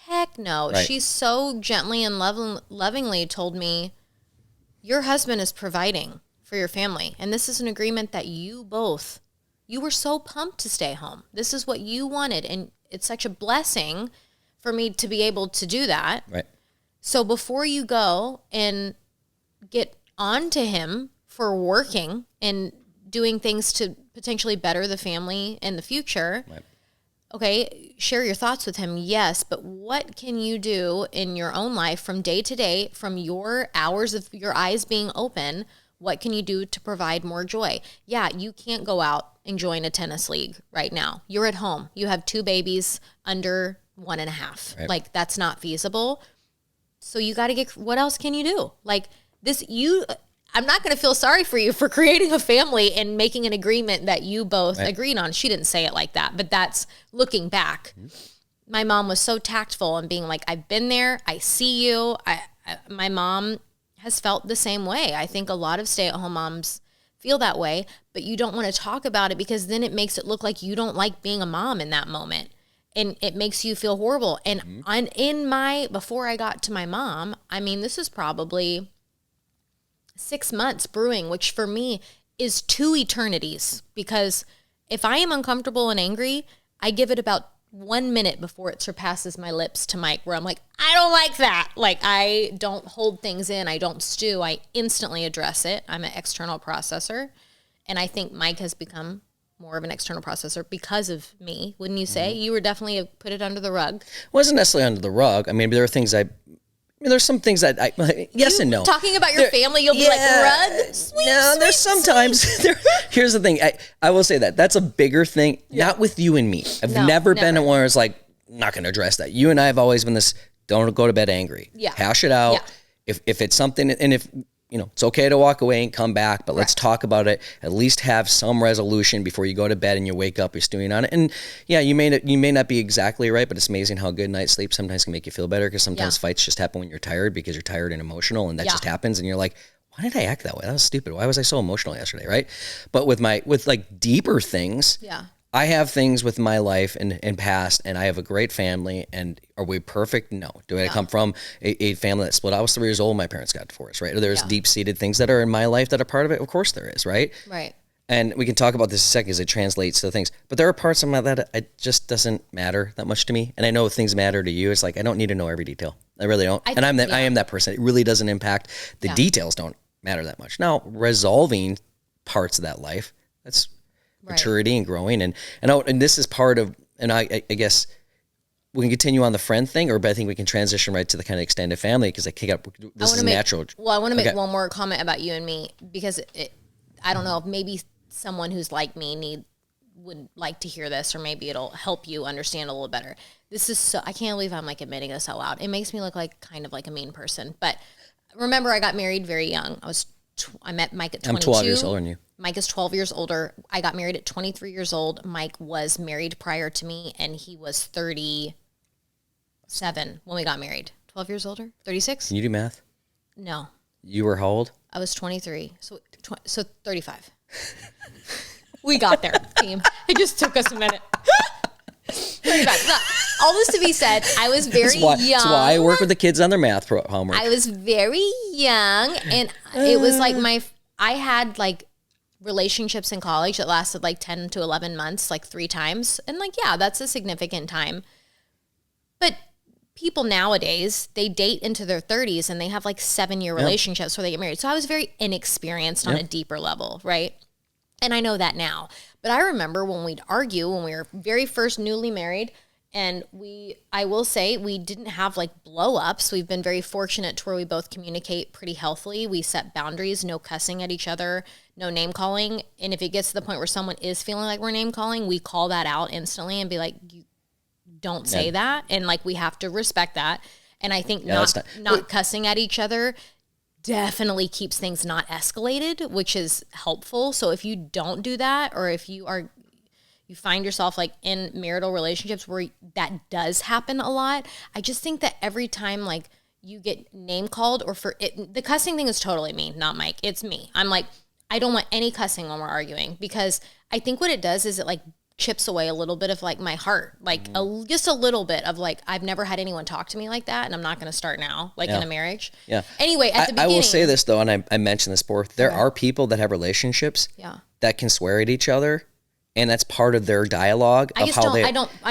Heck no. Right. She so gently and lovingly told me, your husband is providing for your family, and this is an agreement that you were so pumped to stay home. This is what you wanted, and it's such a blessing for me to be able to do that. Right. So before you go and get on to him for working and doing things to potentially better the family in the future, okay, share your thoughts with him, yes, but what can you do in your own life from day to day, from your hours of your eyes being open? What can you do to provide more joy? Yeah, you can't go out and join a tennis league right now. You're at home. You have 2 babies under 1.5. Right. Like, that's not feasible. So you got to what else can you do? Like this, I'm not going to feel sorry for you for creating a family and making an agreement that you both agreed on. She didn't say it like that, but that's looking back. Mm-hmm. My mom was so tactful and being like, I've been there. I see you. My mom has felt the same way. I think a lot of stay-at-home moms feel that way, but you don't want to talk about it because then it makes it look like you don't like being a mom in that moment. And it makes you feel horrible. And before I got to my mom, I mean, this is probably 6 months brewing, which for me is 2 eternities, because if I am uncomfortable and angry, I give it about 1 minute before it surpasses my lips to Mike, where I'm like, I don't like that. Like, I don't hold things in. I don't stew. I instantly address it. I'm an external processor. And I think Mike has become more of an external processor because of me. Wouldn't you say? You were definitely put it under the rug. Wasn't necessarily under the rug. I mean, there are things there's some things that yes and no. Talking about your family, you'll be like, rug? Sweet, no, there's sometimes, here's the thing. I will say that's a bigger thing, not with you and me. I've never been at one where it's like, I'm not going to address that. You and I have always been this, don't go to bed angry. Yeah. Hash it out. Yeah. If it's something, and if, it's okay to walk away and come back, but let's talk about it. At least have some resolution before you go to bed and you wake up, you're stewing on it. And yeah, you may not be exactly right, but it's amazing how good night's sleep sometimes can make you feel better, because sometimes fights just happen when you're tired, because you're tired and emotional, and that just happens. And you're like, why did I act that way? That was stupid. Why was I so emotional yesterday? Right. But with like deeper things, I have things with my life and past, and I have a great family. And are we perfect? No. Do I come from a family that split? I was 3 years old. My parents got divorced, right? There's deep-seated things that are in my life that are part of it. Of course there is, right? Right. And we can talk about this in a second as it translates to things. But there are parts of my that it just doesn't matter that much to me. And I know things matter to you. It's like I don't need to know every detail. I really don't. I am that person. It really doesn't impact. The details don't matter that much. Now, resolving parts of that life, that's maturity and growing. And this is part of, and I guess we can continue on the friend thing, but I think we can transition right to the kind of extended family because I kick up, this is natural. Well, I want to make one more comment about you and me because I don't know if maybe someone who's like me would like to hear this, or maybe it'll help you understand a little better. This is so, I can't believe I'm like admitting this out loud. It makes me look like kind of like a mean person, but remember I got married very young. I met Mike at 22. I'm 12 years older than you. Mike is 12 years older. I got married at 23 years old. Mike was married prior to me, and he was 37 when we got married. 12 years older? 36? Can you do math? No. You were how old? I was 23. So 35. We got there, team. It just took us a minute. 35. So, all this to be said, I was very young. That's why I work with the kids on their math homework. I was very young, and it was like I had like relationships in college that lasted like 10 to 11 months, like 3 times. And like, yeah, that's a significant time. But people nowadays, they date into their 30s and they have like 7-year relationships before they get married. So I was very inexperienced on a deeper level, right? And I know that now. But I remember when we'd argue when we were very first newly married, and I will say we didn't have like blow ups. We've been very fortunate to where we both communicate pretty healthily. We set boundaries, no cussing at each other, no name calling. And if it gets to the point where someone is feeling like we're name calling, we call that out instantly and be like, you don't say that. And like, we have to respect that. And I think not cussing at each other definitely keeps things not escalated, which is helpful. So if you don't do that, or if you find yourself like in marital relationships where that does happen a lot, I just think that every time like you get name called, or the cussing thing is totally me, not Mike. It's me. I'm like, I don't want any cussing when we're arguing, because I think what it does is it like chips away a little bit of like my heart, like just a little bit of like, I've never had anyone talk to me like that, and I'm not going to start now, like in a marriage. Yeah. Anyway, at the beginning, I will say this though, and I mentioned this before, there are people that have relationships that can swear at each other, and that's part of their dialogue. I'm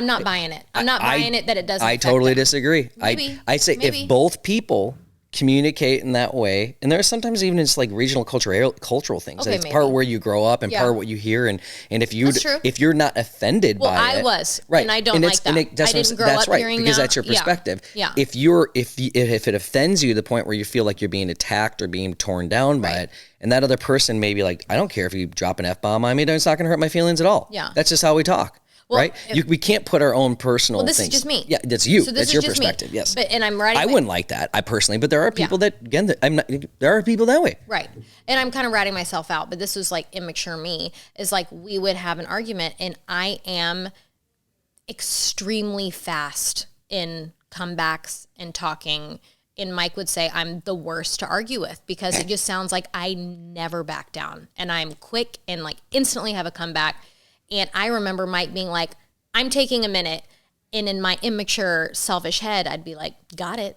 not buying it. I'm not buying it that it doesn't. I totally disagree. I say if both people communicate in that way, and there's sometimes even it's like regional cultural things. Okay, it's part of where you grow up and part of what you hear, and if you're not offended by it. I was, right, and I don't like that. I didn't grow up hearing that. Because that's your perspective. Yeah. If it offends you to the point where you feel like you're being attacked or being torn down by it, and that other person may be like, I don't care if you drop an F-bomb on me, it's not going to hurt my feelings at all. Yeah. That's just how we talk. Well, right? We can't put our own personal things. This is just me. Yeah, that's you. So that's your perspective. Me. Yes. And I'm writing. I wouldn't like that, I personally, but there are people that, again, there are people that way. Right. And I'm kind of ratting myself out, but this was like immature me, is like we would have an argument, and I am extremely fast in comebacks and talking. And Mike would say I'm the worst to argue with, because it just sounds like I never back down, and I'm quick and like instantly have a comeback. And I remember Mike being like, I'm taking a minute. And in my immature, selfish head, I'd be like, got it.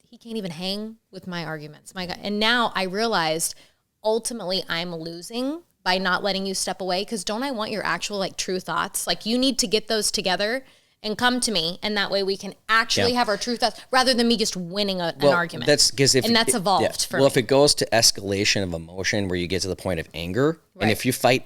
He can't even hang with my arguments. My God. And now I realized ultimately I'm losing by not letting you step away, because don't I want your actual like true thoughts? Like, you need to get those together and come to me, and that way we can actually have our true thoughts, rather than me just winning an argument. That's evolved for me. Well, if it goes to escalation of emotion where you get to the point of anger, and if you fight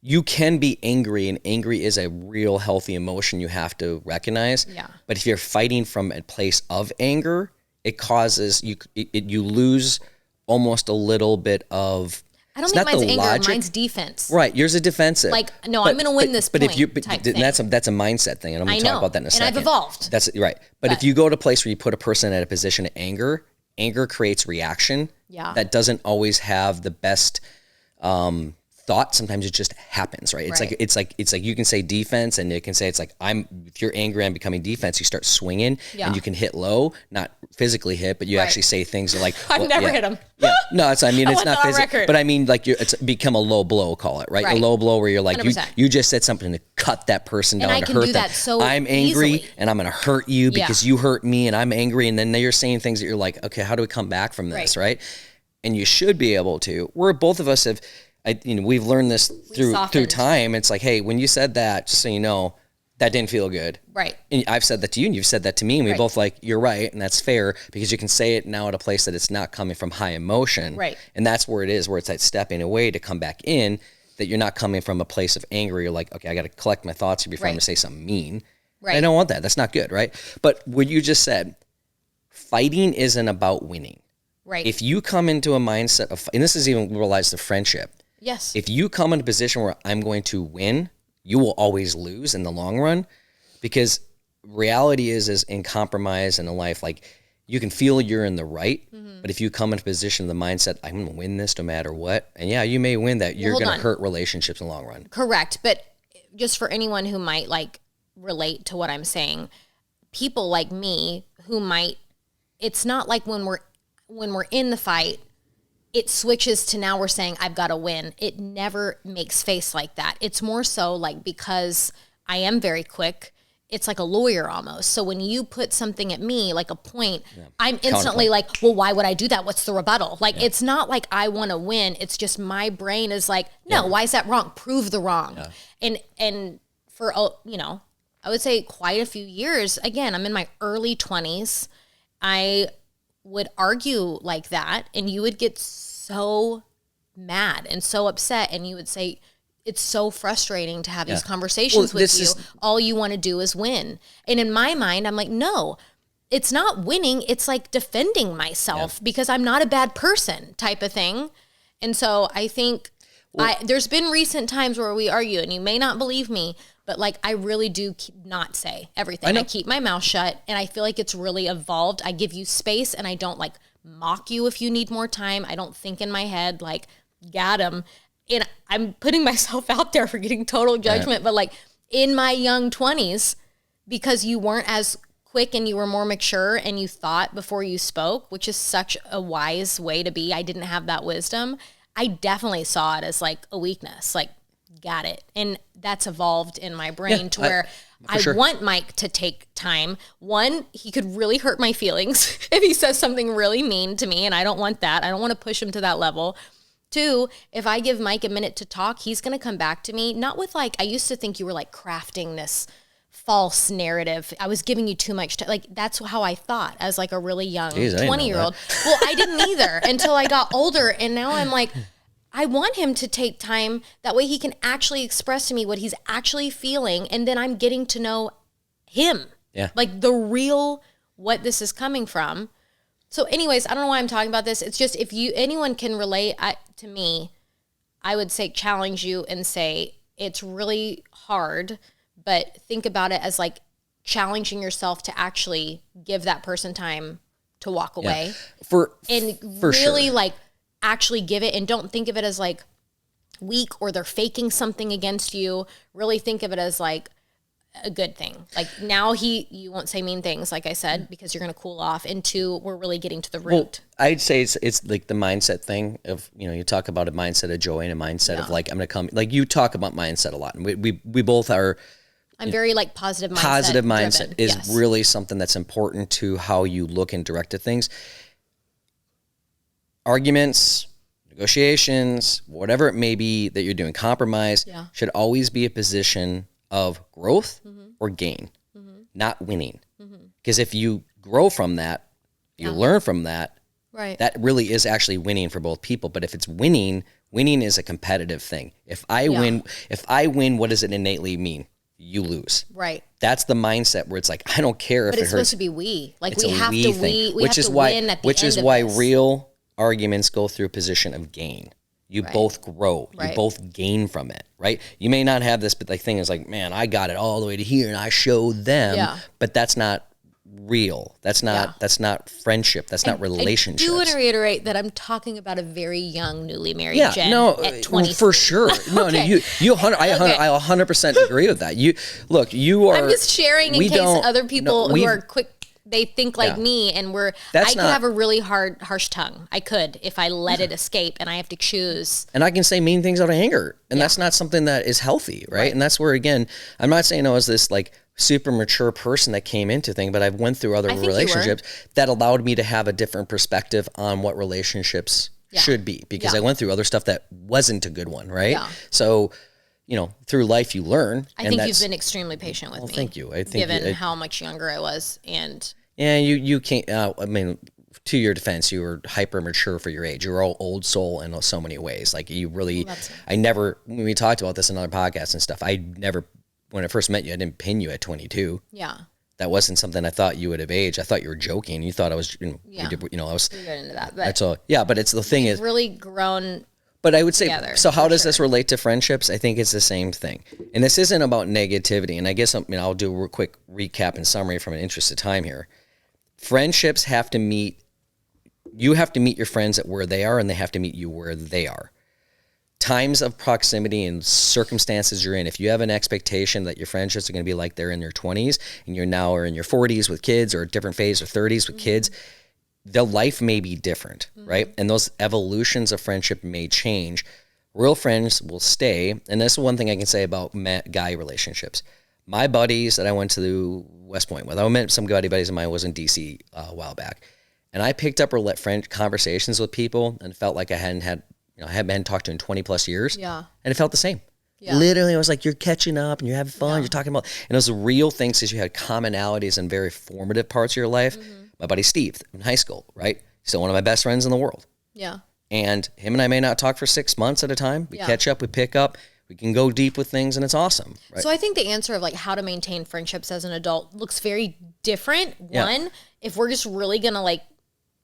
you can be angry, and angry is a real healthy emotion you have to recognize. Yeah. But if you're fighting from a place of anger, it causes you lose almost a little bit of. I don't think mine's anger. Mine's defense. Right, yours is defensive. Like, no, I'm going to win this point. That's a mindset thing, and I'm going to talk about that in a second. And I've evolved. That's right. But if you go to a place where you put a person at a position of anger creates reaction. Yeah. That doesn't always have the best thought, sometimes it just happens, right? It's like you can say defense, and it can say, it's like, if you're angry, I'm becoming defense. You start swinging, and you can hit low, not physically hit, but you actually say things like, I've never hit him. Yeah. No, it's not physical, but I mean, like, it's become a low blow, call it, right? A low blow where you're like, you just said something to cut that person down, to hurt them. I'm angry easily. And I'm going to hurt you because you hurt me, and I'm angry. And then you're saying things that you're like, okay, how do we come back from this, right? And you should be able to, where both of us have, we've learned this through time. It's like, hey, when you said that, just so you know, that didn't feel good. Right. And I've said that to you, and you've said that to me, and we both like, you're right, and that's fair, because you can say it now at a place that it's not coming from high emotion. Right. And that's where it is, where it's that stepping away to come back in, that you're not coming from a place of anger. You're like, okay, I got to collect my thoughts here before I'm going to say something mean. Right. I don't want that. That's not good, right? But what you just said, fighting isn't about winning. Right. If you come into a mindset of, and this is even relates to friendship. Yes. If you come in a position where I'm going to win, you will always lose in the long run, because reality is in compromise in a life, like, you can feel you're in the right, but if you come in a position of the mindset, I'm going to win this no matter what, and you may win that, you're going to hurt relationships in the long run. Correct. But just for anyone who might like relate to what I'm saying, people like me who might, it's not like when we're in the fight, it switches to now we're saying, I've got to win. It never makes face like that. It's more so like, because I am very quick, it's like a lawyer almost. So when you put something at me, like a point, I'm instantly like, well, why would I do that? What's the rebuttal? Like, it's not like I want to win. It's just my brain is like, no, why is that wrong? Prove the wrong. Yeah. And for, I would say quite a few years, again, I'm in my early 20s, I would argue like that, and you would get so mad and so upset, and you would say, it's so frustrating to have these conversations with you. All you want to do is win. And in my mind, I'm like, no, it's not winning. It's like defending myself because I'm not a bad person type of thing. And so I think there's been recent times where we argue, and you may not believe me, but like, I really do not say everything. I keep my mouth shut, and I feel like it's really evolved. I give you space, and I don't like mock you if you need more time. I don't think in my head, like, got him. And I'm putting myself out there for getting total judgment, but like, in my young 20s, because you weren't as quick and you were more mature and you thought before you spoke, which is such a wise way to be. I didn't have that wisdom. I definitely saw it as like a weakness, like, got it. And that's evolved in my brain to where I want Mike to take time. One, he could really hurt my feelings if he says something really mean to me, and I don't want that. I don't want to push him to that level. Two, if I give Mike a minute to talk, he's going to come back to me, not with like, I used to think you were like crafting this false narrative. I was giving you too much time. Like, that's how I thought as like a really young 20-year-old. Well, I didn't either until I got older. And now I'm like, I want him to take time. That way he can actually express to me what he's actually feeling. And then I'm getting to know him. Yeah. Like the real, what this is coming from. So anyways, I don't know why I'm talking about this. It's just, if anyone can relate to me, I would say challenge you and say, it's really hard, but think about it as like challenging yourself to actually give that person time to walk away. For really sure. Like actually give it, and don't think of it as like weak or they're faking something against you. Really think of it as like a good thing. Like now you won't say mean things, like I said, because you're going to cool off. And two, we're really getting to the root. Well, I'd say it's like the mindset thing of, you talk about a mindset of joy and a mindset of like, I'm going to come, like you talk about mindset a lot, and we both are. I'm very like positive mindset. Positive mindset driven. is really something that's important to how you look and direct at things. Arguments, negotiations, whatever it may be that you're doing, compromise should always be a position of growth or gain, not winning. Because if you grow from that, you learn from that, right? That really is actually winning for both people. But if it's winning is a competitive thing. If I win, what does it innately mean? You lose. Right. That's the mindset where it's like, I don't care if it hurts. But it's supposed to be we. Like we have to win at the end of this. Which is why real arguments go through a position of gain. You both grow. Right. You both gain from it, right? You may not have this, but the thing is like, man, I got it all the way to here and I showed them, but that's not real. That's not friendship. That's not relationships. I do want to reiterate that I'm talking about a very young, newly married Jen at 20. For sure. No, okay. I 100% agree with that. You are. I'm just sharing in case other people who are quick, they think like me, and I could have a really harsh tongue. I could if I let it escape, and I have to choose. And I can say mean things out of anger, and that's not something that is healthy, right? And that's where, again, I'm not saying I was this like super mature person that came into things, but I've went through other relationships that allowed me to have a different perspective on what relationships should be, because I went through other stuff that wasn't a good one, right? Yeah. So, through life you learn. I think you've been extremely patient with me. Thank you. I think given how much younger I was, and you can't. I mean, to your defense, you were hyper mature for your age. You were all old soul in so many ways. Like you really, when we talked about this in other podcasts and stuff, when I first met you, I didn't pin you at 22. Yeah. That wasn't something I thought you would have aged. I thought you were joking. You thought I was, I was. We get into that, but that's all. Yeah, but it's the thing is really grown. But I would say, so how does this relate to friendships? I think it's the same thing. And this isn't about negativity. And I guess I'll do a real quick recap and summary from an interest of time here. Friendships have to meet. You have to meet your friends at where they are, and they have to meet you where they are. Times of proximity and circumstances you're in, if you have an expectation that your friendships are going to be like they're in their 20s and you're now are in your 40s with kids, or a different phase or 30s with kids, their life may be different, right? And those evolutions of friendship may change. Real friends will stay. And that's one thing I can say about guy relationships. My buddies that I went to West Point with, I met some buddies of mine was in DC a while back. And I picked up conversations with people and felt like I hadn't talked to in 20 plus years. Yeah. And it felt the same. Yeah. Literally, I was like, you're catching up and you're having fun. You're talking about, and it was the real things because you had commonalities in very formative parts of your life. My buddy Steve in high school, right? Still one of my best friends in the world. Yeah. And him and I may not talk for 6 months at a time. We catch up, we pick up, we can go deep with things, and it's awesome. Right? So I think the answer of like how to maintain friendships as an adult looks very different. One, if we're just really going to like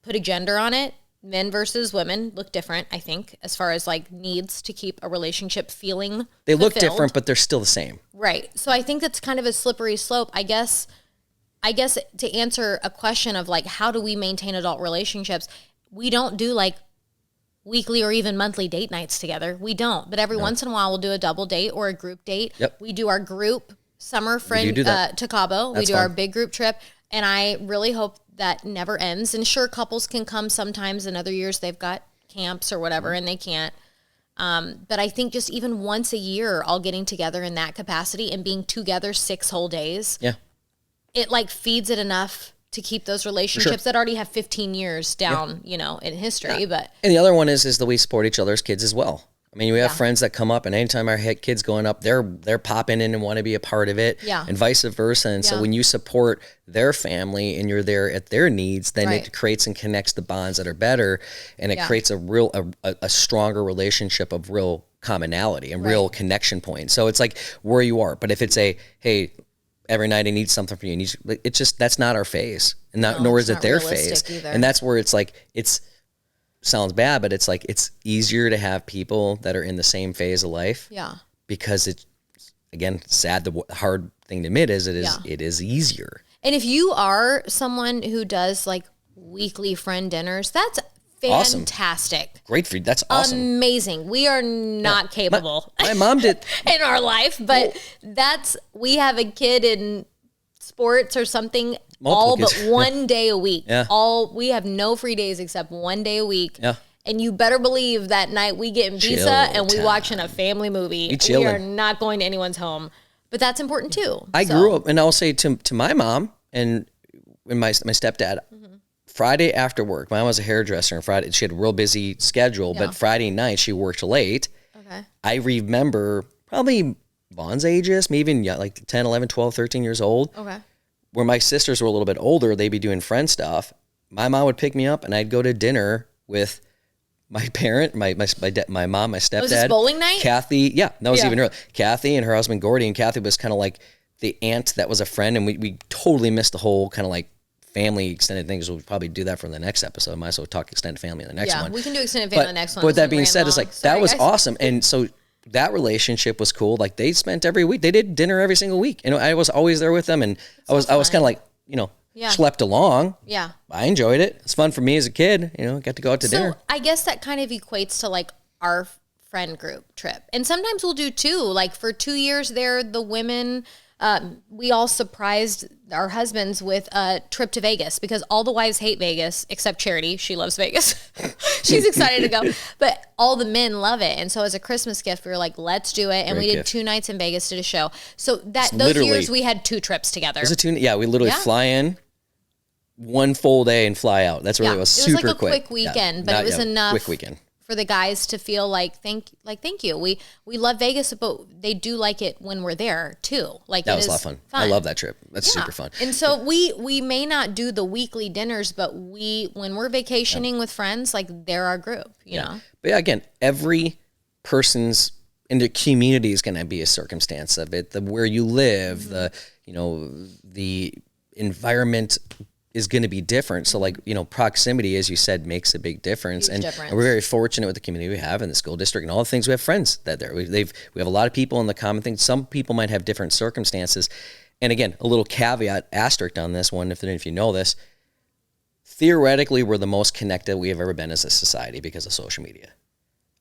put a gender on it, men versus women look different, I think, as far as like needs to keep a relationship feeling They fulfilled. Look different, but they're still the same. Right. So I think that's kind of a slippery slope. I guess to answer a question of like, how do we maintain adult relationships? We don't do like weekly or even monthly date nights together. We don't. But every once in a while, we'll do a double date or a group date. Yep. We do our group summer friend to Cabo. We do our big group trip. And I really hope that never ends. And sure, couples can come sometimes, and other years they've got camps or whatever and they can't. But I think just even once a year, all getting together in that capacity and being together 6 whole days. Yeah. It like feeds it enough to keep those relationships that already have 15 years down, in history. But and the other one is that we support each other's kids as well. I mean, we have friends that come up, and anytime our kids going up, they're popping in and want to be a part of it, and vice versa. And so when you support their family and you're there at their needs, then it creates and connects the bonds that are better, and it creates a stronger relationship of real commonality and real connection points. So it's like where you are. But if it's hey, every night I need something from you, it's just that's not our phase, and nor is it their phase. Either. And that's where it's like sounds bad, but it's like it's easier to have people that are in the same phase of life. Yeah. Because it's, again, sad, the hard thing to admit is it is easier. And if you are someone who does like weekly friend dinners, that's fantastic. Awesome. Great for you. That's awesome. Amazing. We are not capable. My mom did in our life, but we have a kid in sports or something. But one day a week. We have no free days except one day a week. Yeah. And you better believe that night we get in pizza and we watching a family movie. We are not going to anyone's home. But that's important too. I grew up, and I'll say to my mom and my stepdad, Friday after work, my mom was a hairdresser, and Friday she had a real busy schedule, but Friday night she worked late. Okay. I remember probably Vaughn's ages, maybe even like 10, 11, 12, 13 years old. Okay. Where my sisters were a little bit older, they'd be doing friend stuff. My mom would pick me up, and I'd go to dinner with my parent, my mom, my stepdad. Was this bowling night? Kathy, that was even earlier. Kathy and her husband Gordy, and Kathy was kind of like the aunt that was a friend, and we totally missed the whole kind of like family extended things. We'll probably do that for the next episode. Might as well talk extended family in the next one. Yeah, we can do extended family in the next one. But that being said, it's like that was awesome, and so. That relationship was cool. Like they spent every week, they did dinner every single week. I was always there with them, and I was kind of like, schlepped along. Yeah. I enjoyed it. It's fun for me as a kid, got to go out to dinner. I guess that kind of equates to like our friend group trip. And sometimes we'll do 2, like for 2 years there, the women, we all surprised our husbands with a trip to Vegas because all the wives hate Vegas except Charity. She loves Vegas. She's excited to go, but all the men love it. And so as a Christmas gift, we were like, let's do it. And we did 2 nights in Vegas, did a show. So those years we had 2 trips together. Was it 2? Yeah, we literally fly in 1 full day and fly out. That's really, it was super quick. It was like a quick weekend, but it was enough. Quick weekend. For the guys to feel like thank you. We love Vegas, but they do like it when we're there too. Like that was a lot of fun. I love that trip. That's super fun. And so we may not do the weekly dinners, but when we're vacationing with friends, like they're our group, you know. But again, every person's in the community is going to be a circumstance of it. Where you live, the environment is going to be different. So like, proximity, as you said, makes a big difference. And we're very fortunate with the community we have in the school district and all the things. We have friends that there. We have a lot of people in the common thing. Some people might have different circumstances. And again, a little caveat asterisk on this one, if you know this, theoretically, we're the most connected we have ever been as a society because of social media.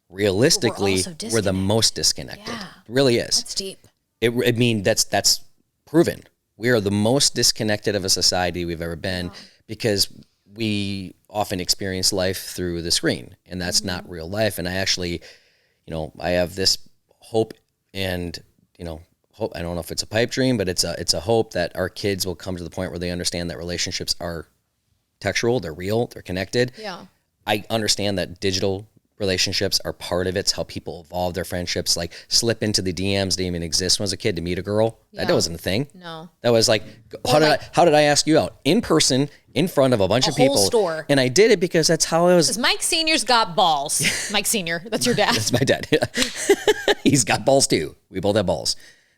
Realistically, we're the most disconnected. Yeah. It really is. That's deep. That's proven. We are the most disconnected of a society we've ever been because we often experience life through the screen, and that's not real life. And I actually, I have this hope and, hope, I don't know if it's a pipe dream, but it's a hope that our kids will come to the point where they understand that relationships are textual, they're real, they're connected. Yeah. I understand that digital relationships are part of it. It's how people evolve their friendships, like slip into the DMs that even exist when I was a kid to meet a girl. That wasn't a thing. No. That was like, how did I ask you out? In person, in front of a bunch of people. Whole store. And I did it because that's how I was. Because Mike Sr.'s got balls. Mike Sr., that's your dad. That's my dad. He's got balls too. We both have balls.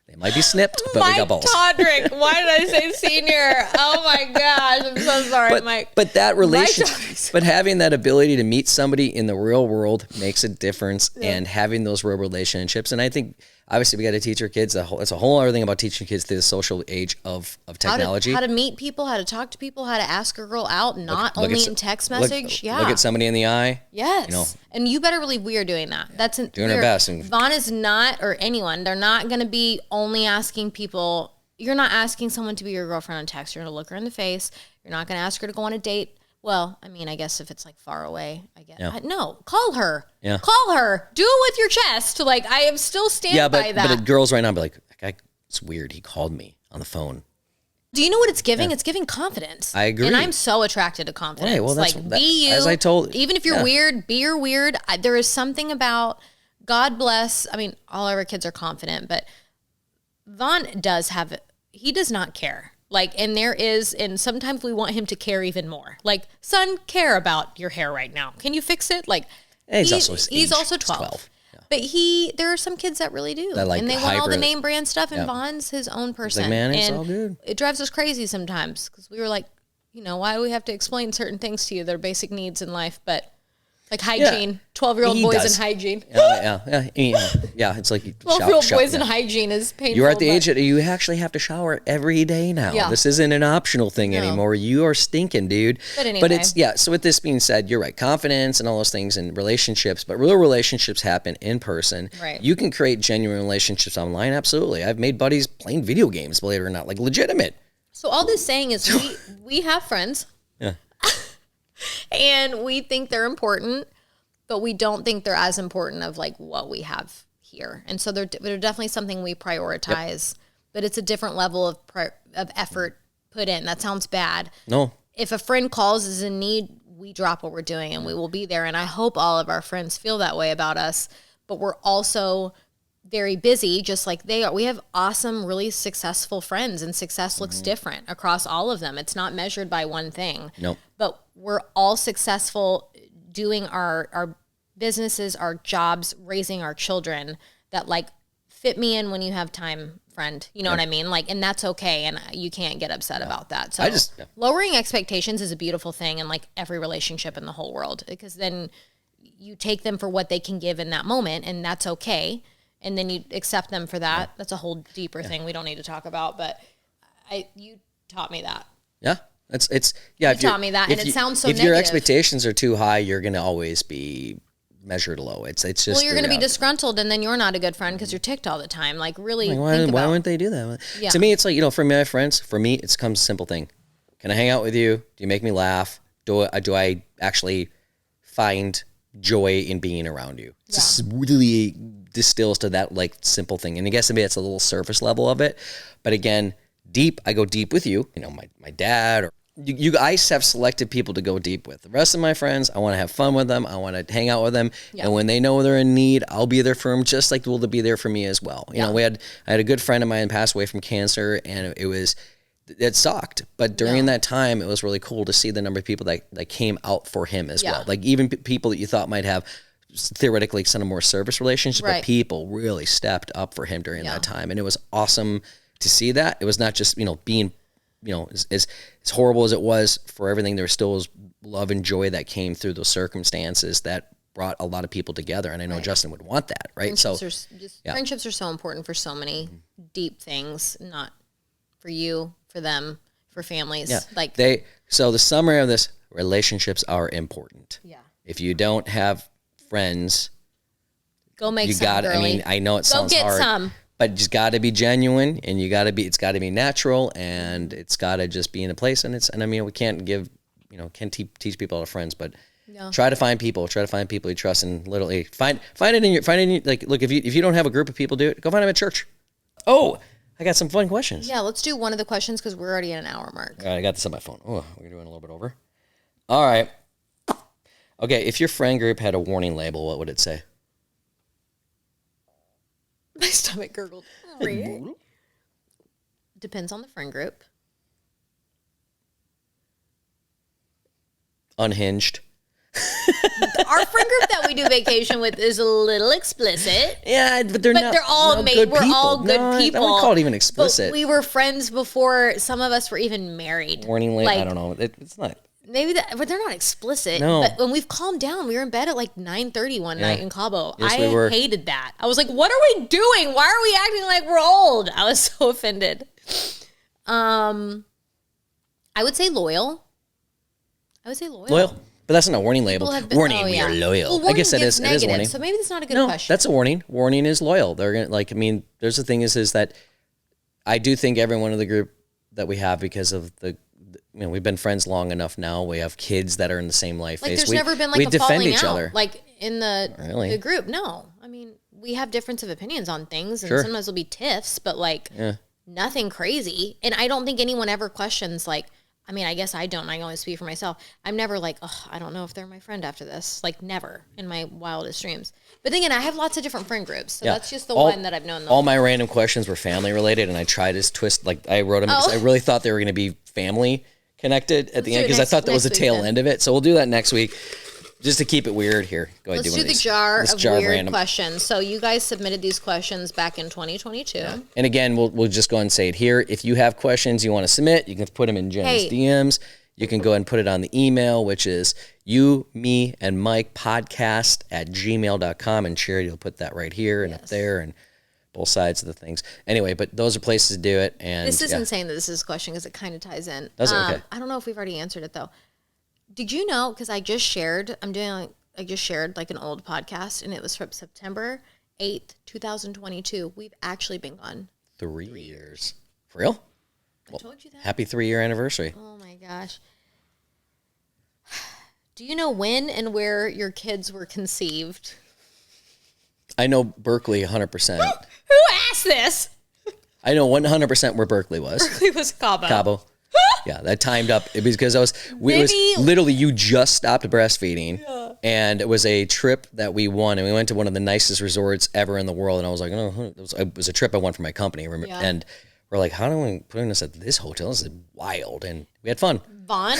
They might be snipped, but we got balls. Todrick. Why did I say senior? Oh my gosh. I'm so sorry, Mike. But that relationship, but having that ability to meet somebody in the real world makes a difference, and having those real relationships. And I think, obviously, we got to teach our kids it's a whole other thing about teaching kids through the social age of technology. How to meet people, how to talk to people, how to ask a girl out, not only in text message. Look at somebody in the eye. Yes. And you better believe we are doing that. Doing our best. Vaughn is not, or anyone, they're not going to be only asking people. You're not asking someone to be your girlfriend on text. You're going to look her in the face. You're not going to ask her to go on a date. Well, I mean, I guess if it's like far away, I guess. Yeah. No, call her. Yeah. Call her. Do it with your chest. Like, I am still standing by that. But girls right now be like, that guy, it's weird. He called me on the phone. Do you know what it's giving? Yeah. It's giving confidence. I agree. And I'm so attracted to confidence. Right, well, be you. As I told. Even if you're weird, be your weird. There is something about, God bless, I mean, all our kids are confident, but Vaughn he does not care. Like, and sometimes we want him to care even more. Like, son, care about your hair right now. Can you fix it? Like, he's also 12. Yeah. But there are some kids that really do. And they want all the name brand stuff, and Vaughn's his own person. Like, man, it's all good. It drives us crazy sometimes because we were like, why do we have to explain certain things to you? They're basic needs in life, but like hygiene, 12-year-old boys in hygiene. Yeah. It's like 12-year-old boys in hygiene is painful. You're at the age that you actually have to shower every day now. Yeah. This isn't an optional thing anymore. You are stinking, dude. But anyway. So with this being said, you're right. Confidence and all those things and relationships, but real relationships happen in person. Right. You can create genuine relationships online. Absolutely. I've made buddies playing video games, believe it or not, like legitimate. So all this saying is we have friends. Yeah. And we think they're important, but we don't think they're as important of like what we have here. And so they're definitely something we prioritize, but it's a different level of effort put in. That sounds bad. No. If a friend calls is in need, we drop what we're doing and we will be there. And I hope all of our friends feel that way about us, but we're also very busy, just like they are. We have awesome, really successful friends, and success looks different across all of them. It's not measured by one thing. Nope. But we're all successful doing our businesses, our jobs, raising our children that like fit me in when you have time, friend. You know what I mean? Like, and that's okay. And you can't get upset about that. So lowering expectations is a beautiful thing in like every relationship in the whole world, because then you take them for what they can give in that moment, and that's okay. And then you accept them for that. That's a whole deeper thing we don't need to talk about, but you taught me that. Yeah. It's yeah. You taught me that, and it sounds so If negative. your expectations are too high, you're going to always be measured low. It's just you're going to be disgruntled, and then you're not a good friend because you're ticked all the time. Like, really, why wouldn't they do that? Yeah. To me, it's like, for my friends, for me, it comes a simple thing. Can I hang out with you? Do you make me laugh? Do I actually find joy in being around you? It just really distills to that like simple thing. And I guess maybe it's a little surface level of it, but again, deep. I go deep with you. My dad or you guys have selected people to go deep with. The rest of my friends, I want to have fun with them. I want to hang out with them. Yeah. And when they know they're in need, I'll be there for them just like they'll be there for me as well. I had a good friend of mine pass away from cancer, and it sucked. But during that time, it was really cool to see the number of people that came out for him as well. Like even people that you thought might have theoretically some more service relationship, but people really stepped up for him during that time. And it was awesome to see that. It was not just, being, as horrible as it was for everything, there still was love and joy that came through those circumstances that brought a lot of people together. And I know Justin would want that, right? Friendships are so important for so many deep things, not for you, for them, for families. Yeah. So the summary of this, relationships are important. Yeah. If you don't have friends, go make some, girly. I know it sounds hard. Go get some. But it's got to be genuine, and it's got to be natural, and it's got to just be in a place. And we can't teach people how to friends, but try to find people you trust, and literally find it in your, like, look, if you don't have a group of people do it, go find them at church. Oh, I got some fun questions. Yeah, let's do one of the questions because we're already at an hour mark. All right, I got this on my phone. Oh, we're doing a little bit over. All right. Okay, if your friend group had a warning label, what would it say? My stomach gurgled. Depends on the friend group. Unhinged. Our friend group that we do vacation with is a little explicit. Yeah, but they're all good we're people. all good people. I wouldn't call it even explicit. But we were friends before some of us were even married. Warning label. I don't know. It's not. Maybe but they're not explicit. No. But when we've calmed down, we were in bed at like 9:30 one night in Cabo. Yes, I hated that. I was like, what are we doing? Why are we acting like we're old? I was so offended. I would say loyal. Loyal. But that's not a warning label. Warning, we are loyal. Well, I guess it is warning. So maybe that's not a good question. That's a warning. Warning is loyal. They're gonna there's the thing is that I do think everyone in the group that we have, because of we've been friends long enough now. We have kids that are in the same life phase. There's never been a falling out, like in the group. No, we have difference of opinions on things, and sometimes there'll be tiffs, but nothing crazy. And I don't think anyone ever questions I guess I don't. I can only speak for myself. I'm never like, I don't know if they're my friend after this. Never in my wildest dreams. But then again, I have lots of different friend groups. So that's just the one that I've known. All my random questions were family related, and I tried to twist, I wrote them because I really thought they were going to be family connected at the end, because I thought that was the tail end of it. So we'll do that next week. Just to keep it weird here. Go ahead. Let's do the jar of weird questions. So you guys submitted these questions back in 2022. Yeah. And again, we'll just go ahead and say it here. If you have questions you want to submit, you can put them in Jen's DMs. You can go ahead and put it on the email, which is youmeandmikepodcast@gmail.com. And Charity will put that right here and up there and both sides of the things. Anyway, but those are places to do it. And this is insane that this is a question because it kind of ties in. Does it? Okay. I don't know if we've already answered it though. Did you know, because I just shared an old podcast, and it was from September 8th, 2022. We've actually been gone 3 years. For real? I told you that. Happy 3-year anniversary. Oh my gosh. Do you know when and where your kids were conceived? I know Berkeley 100%. Who asked this? I know 100% where Berkeley was. Berkeley was Cabo. Yeah, that timed up because it was literally you just stopped breastfeeding, and it was a trip that we won, and we went to one of the nicest resorts ever in the world. And I was like, it was a trip I won for my company, and we're like, how do we put this at this hotel? This is wild, and we had fun. Vaughn,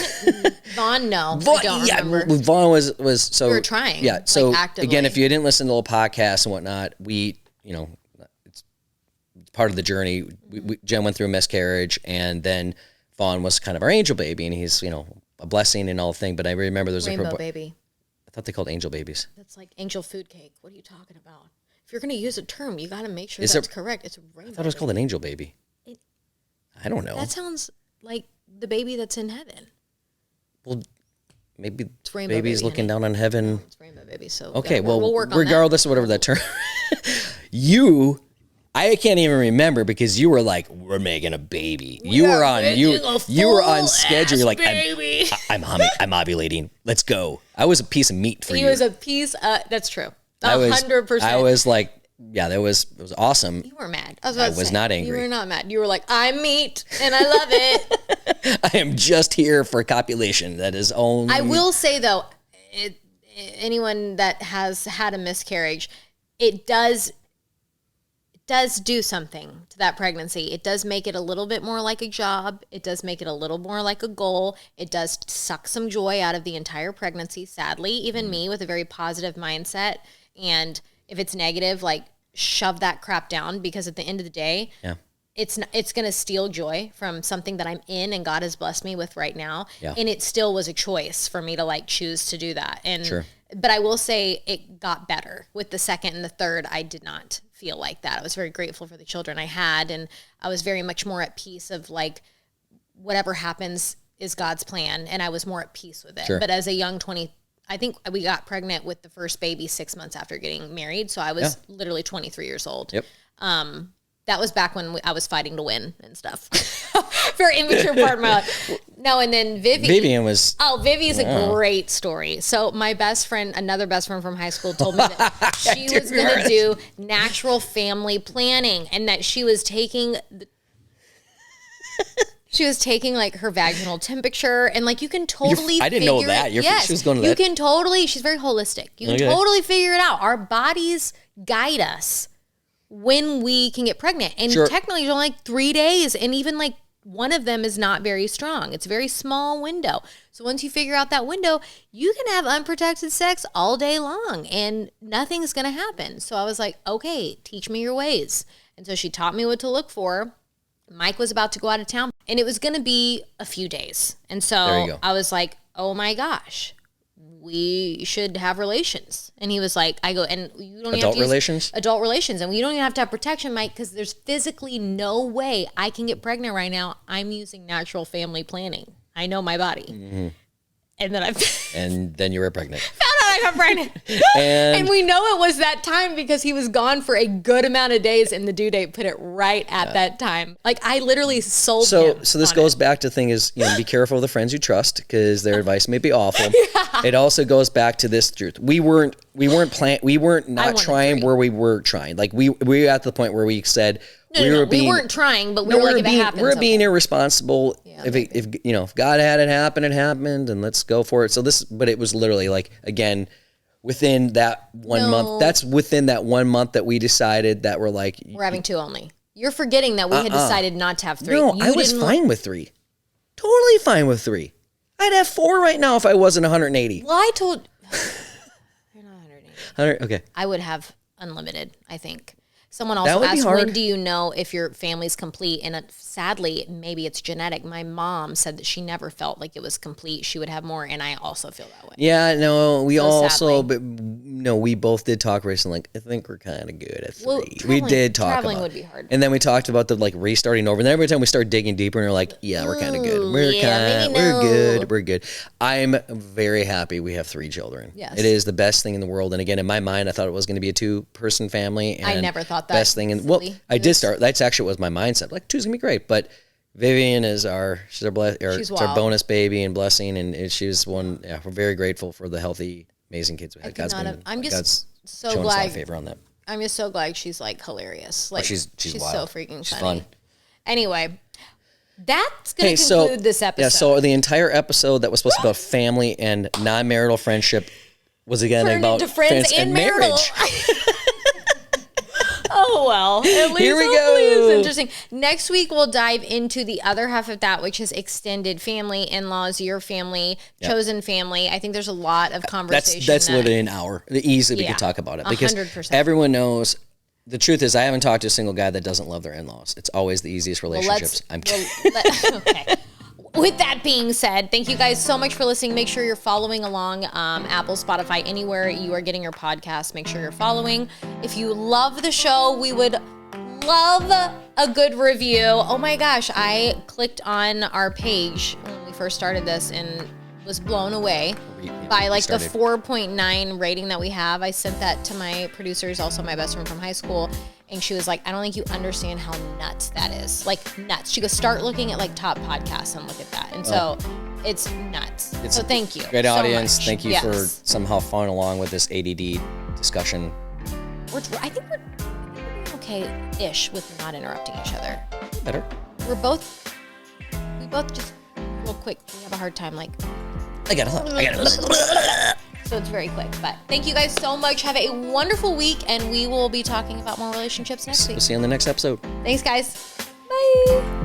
no, I don't remember. Vaughn was so we were trying. Yeah, so again, if you didn't listen to the podcast and whatnot, it's part of the journey. Jen went through a miscarriage, and then Vaughn was kind of our angel baby, and he's, a blessing and all the thing. But I remember there's rainbow baby. I thought they called angel babies. That's like angel food cake. What are you talking about? If you're going to use a term, you got to make sure that's correct. It's a rainbow. I thought it was called an angel baby. I don't know. That sounds like the baby that's in heaven. Well, maybe Rainbow baby's baby, looking honey. down on heaven. It's rainbow baby. So Okay, yeah, well, we'll work on regardless of whatever that term, I can't even remember because you were like, we're making a baby. You were on schedule. You're like, I'm ovulating. Let's go. I was a piece of meat for you. He was a piece. That's true. 100%. I was like, yeah, it was awesome. You were mad. I was not angry. You were not mad. You were like, I'm meat and I love it. I am just here for copulation. That is only. I will say though, anyone that has had a miscarriage, it does do something to that pregnancy. It does make it a little bit more like a job. It does make it a little more like a goal. It does suck some joy out of the entire pregnancy, sadly. Even me with a very positive mindset. And if it's negative, like shove that crap down, because at the end of the day, it's going to steal joy from something that I'm in and God has blessed me with right now. Yeah. And it still was a choice for me to like choose to do that. And sure. But I will say it got better with the second and the third. I did not feel like that. I was very grateful for the children I had. And I was very much more at peace of like, whatever happens is God's plan. And I was more at peace with it. Sure. But as a young I think we got pregnant with the first baby 6 months after getting married. So I was literally 23 years old. Yep. That was back when I was fighting to win and stuff. Very immature part of my life. No, and then Vivian was... Oh, Vivi's a great story. So my best friend, another best friend from high school, told me that she was going to do natural family planning and that she was taking... She was taking like her vaginal temperature and like you can totally I didn't know that. She was going to that. You can totally... She's very holistic. You can totally figure it out. Our bodies guide us when we can get pregnant. And technically it's only like 3 days. And even like one of them is not very strong. It's a very small window. So once you figure out that window, you can have unprotected sex all day long and nothing's going to happen. So I was like, okay, teach me your ways. And so she taught me what to look for. Mike was about to go out of town and it was going to be a few days. And so I was like, oh my gosh, we should have relations. And he was like, and you don't adult have to relations? Adult relations. And you don't even have to have protection, Mike, because there's physically no way I can get pregnant right now. I'm using natural family planning. I know my body. Mm-hmm. And then you were pregnant. Found out I got pregnant. and we know it was that time because he was gone for a good amount of days and the due date put it right at that time. Like I literally sold him. So this goes back to the thing is, be careful of the friends you trust because their advice may be awful. It also goes back to this truth. We weren't trying where we were trying. Like we were at the point where we said, we weren't trying, but we were like, if it happens, we're being irresponsible. Yeah, if God had it happen, it happened, and let's go for it. But it was literally like, again, within that 1 month. That's within that 1 month that we decided that we're like, we're having 2 only. You're forgetting that we had decided not to have 3. No, I was fine with 3. Totally fine with 3. I'd have 4 right now if I wasn't 180. Well, I told you're not 180. 100, okay. I would have unlimited, I think. Someone also asked, when do you know if your family's complete? And sadly, maybe it's genetic. My mom said that she never felt like it was complete. She would have more, and I also feel that way. Yeah, no, we both did talk recently. Like, I think we're kind of good at 3. Well, we did talk about traveling would be hard. And then we talked about the like restarting over. And then every time we start digging deeper, and we're like, yeah, we're kind of good. We're good. I'm very happy we have 3 children. Yes. It is the best thing in the world. And again, in my mind, I thought it was going to be a 2-person family. And I never thought that. Best thing. And I did start. That's actually what was my mindset. Like 2's gonna be great, but Vivian is our bonus baby and blessing, and she's one. Yeah, we're very grateful for the healthy, amazing kids we had. I'm just so glad. Us a lot of favor on that. I'm just so glad she's like hilarious. Like she's wild. So freaking funny. Fun. Anyway, that's gonna conclude this episode. Yeah. So the entire episode that was supposed to be about family and non-marital friendship was again about friends and marriage. Oh, well, at least here we go. It's interesting. Next week, we'll dive into the other half of that, which is extended family, in-laws, your family, chosen family. I think there's a lot of conversation. That's literally an hour. Easily we could talk about it because 100%. Everyone knows. The truth is, I haven't talked to a single guy that doesn't love their in-laws. It's always the easiest relationships. Okay. With that being said, thank you guys so much for listening. Make sure you're following along Apple, Spotify, anywhere you are getting your podcast. Make sure you're following. If you love the show, we would love a good review. Oh my gosh, I clicked on our page when we first started this and was blown away by like the 4.9 rating that we have. I sent that to my producers, also my best friend from high school, and she was like, I don't think you understand how nuts that is. Like nuts. She goes, start looking at like top podcasts and look at that. And so it's nuts. So thank you. Great audience. So thank you for somehow following along with this ADD discussion. I think we're doing okay-ish with not interrupting each other. Better. We both just real quick. We have a hard time like. I got it. So it's very quick. But thank you guys so much. Have a wonderful week, and we will be talking about more relationships next week. We'll see you on the next episode. Thanks, guys. Bye.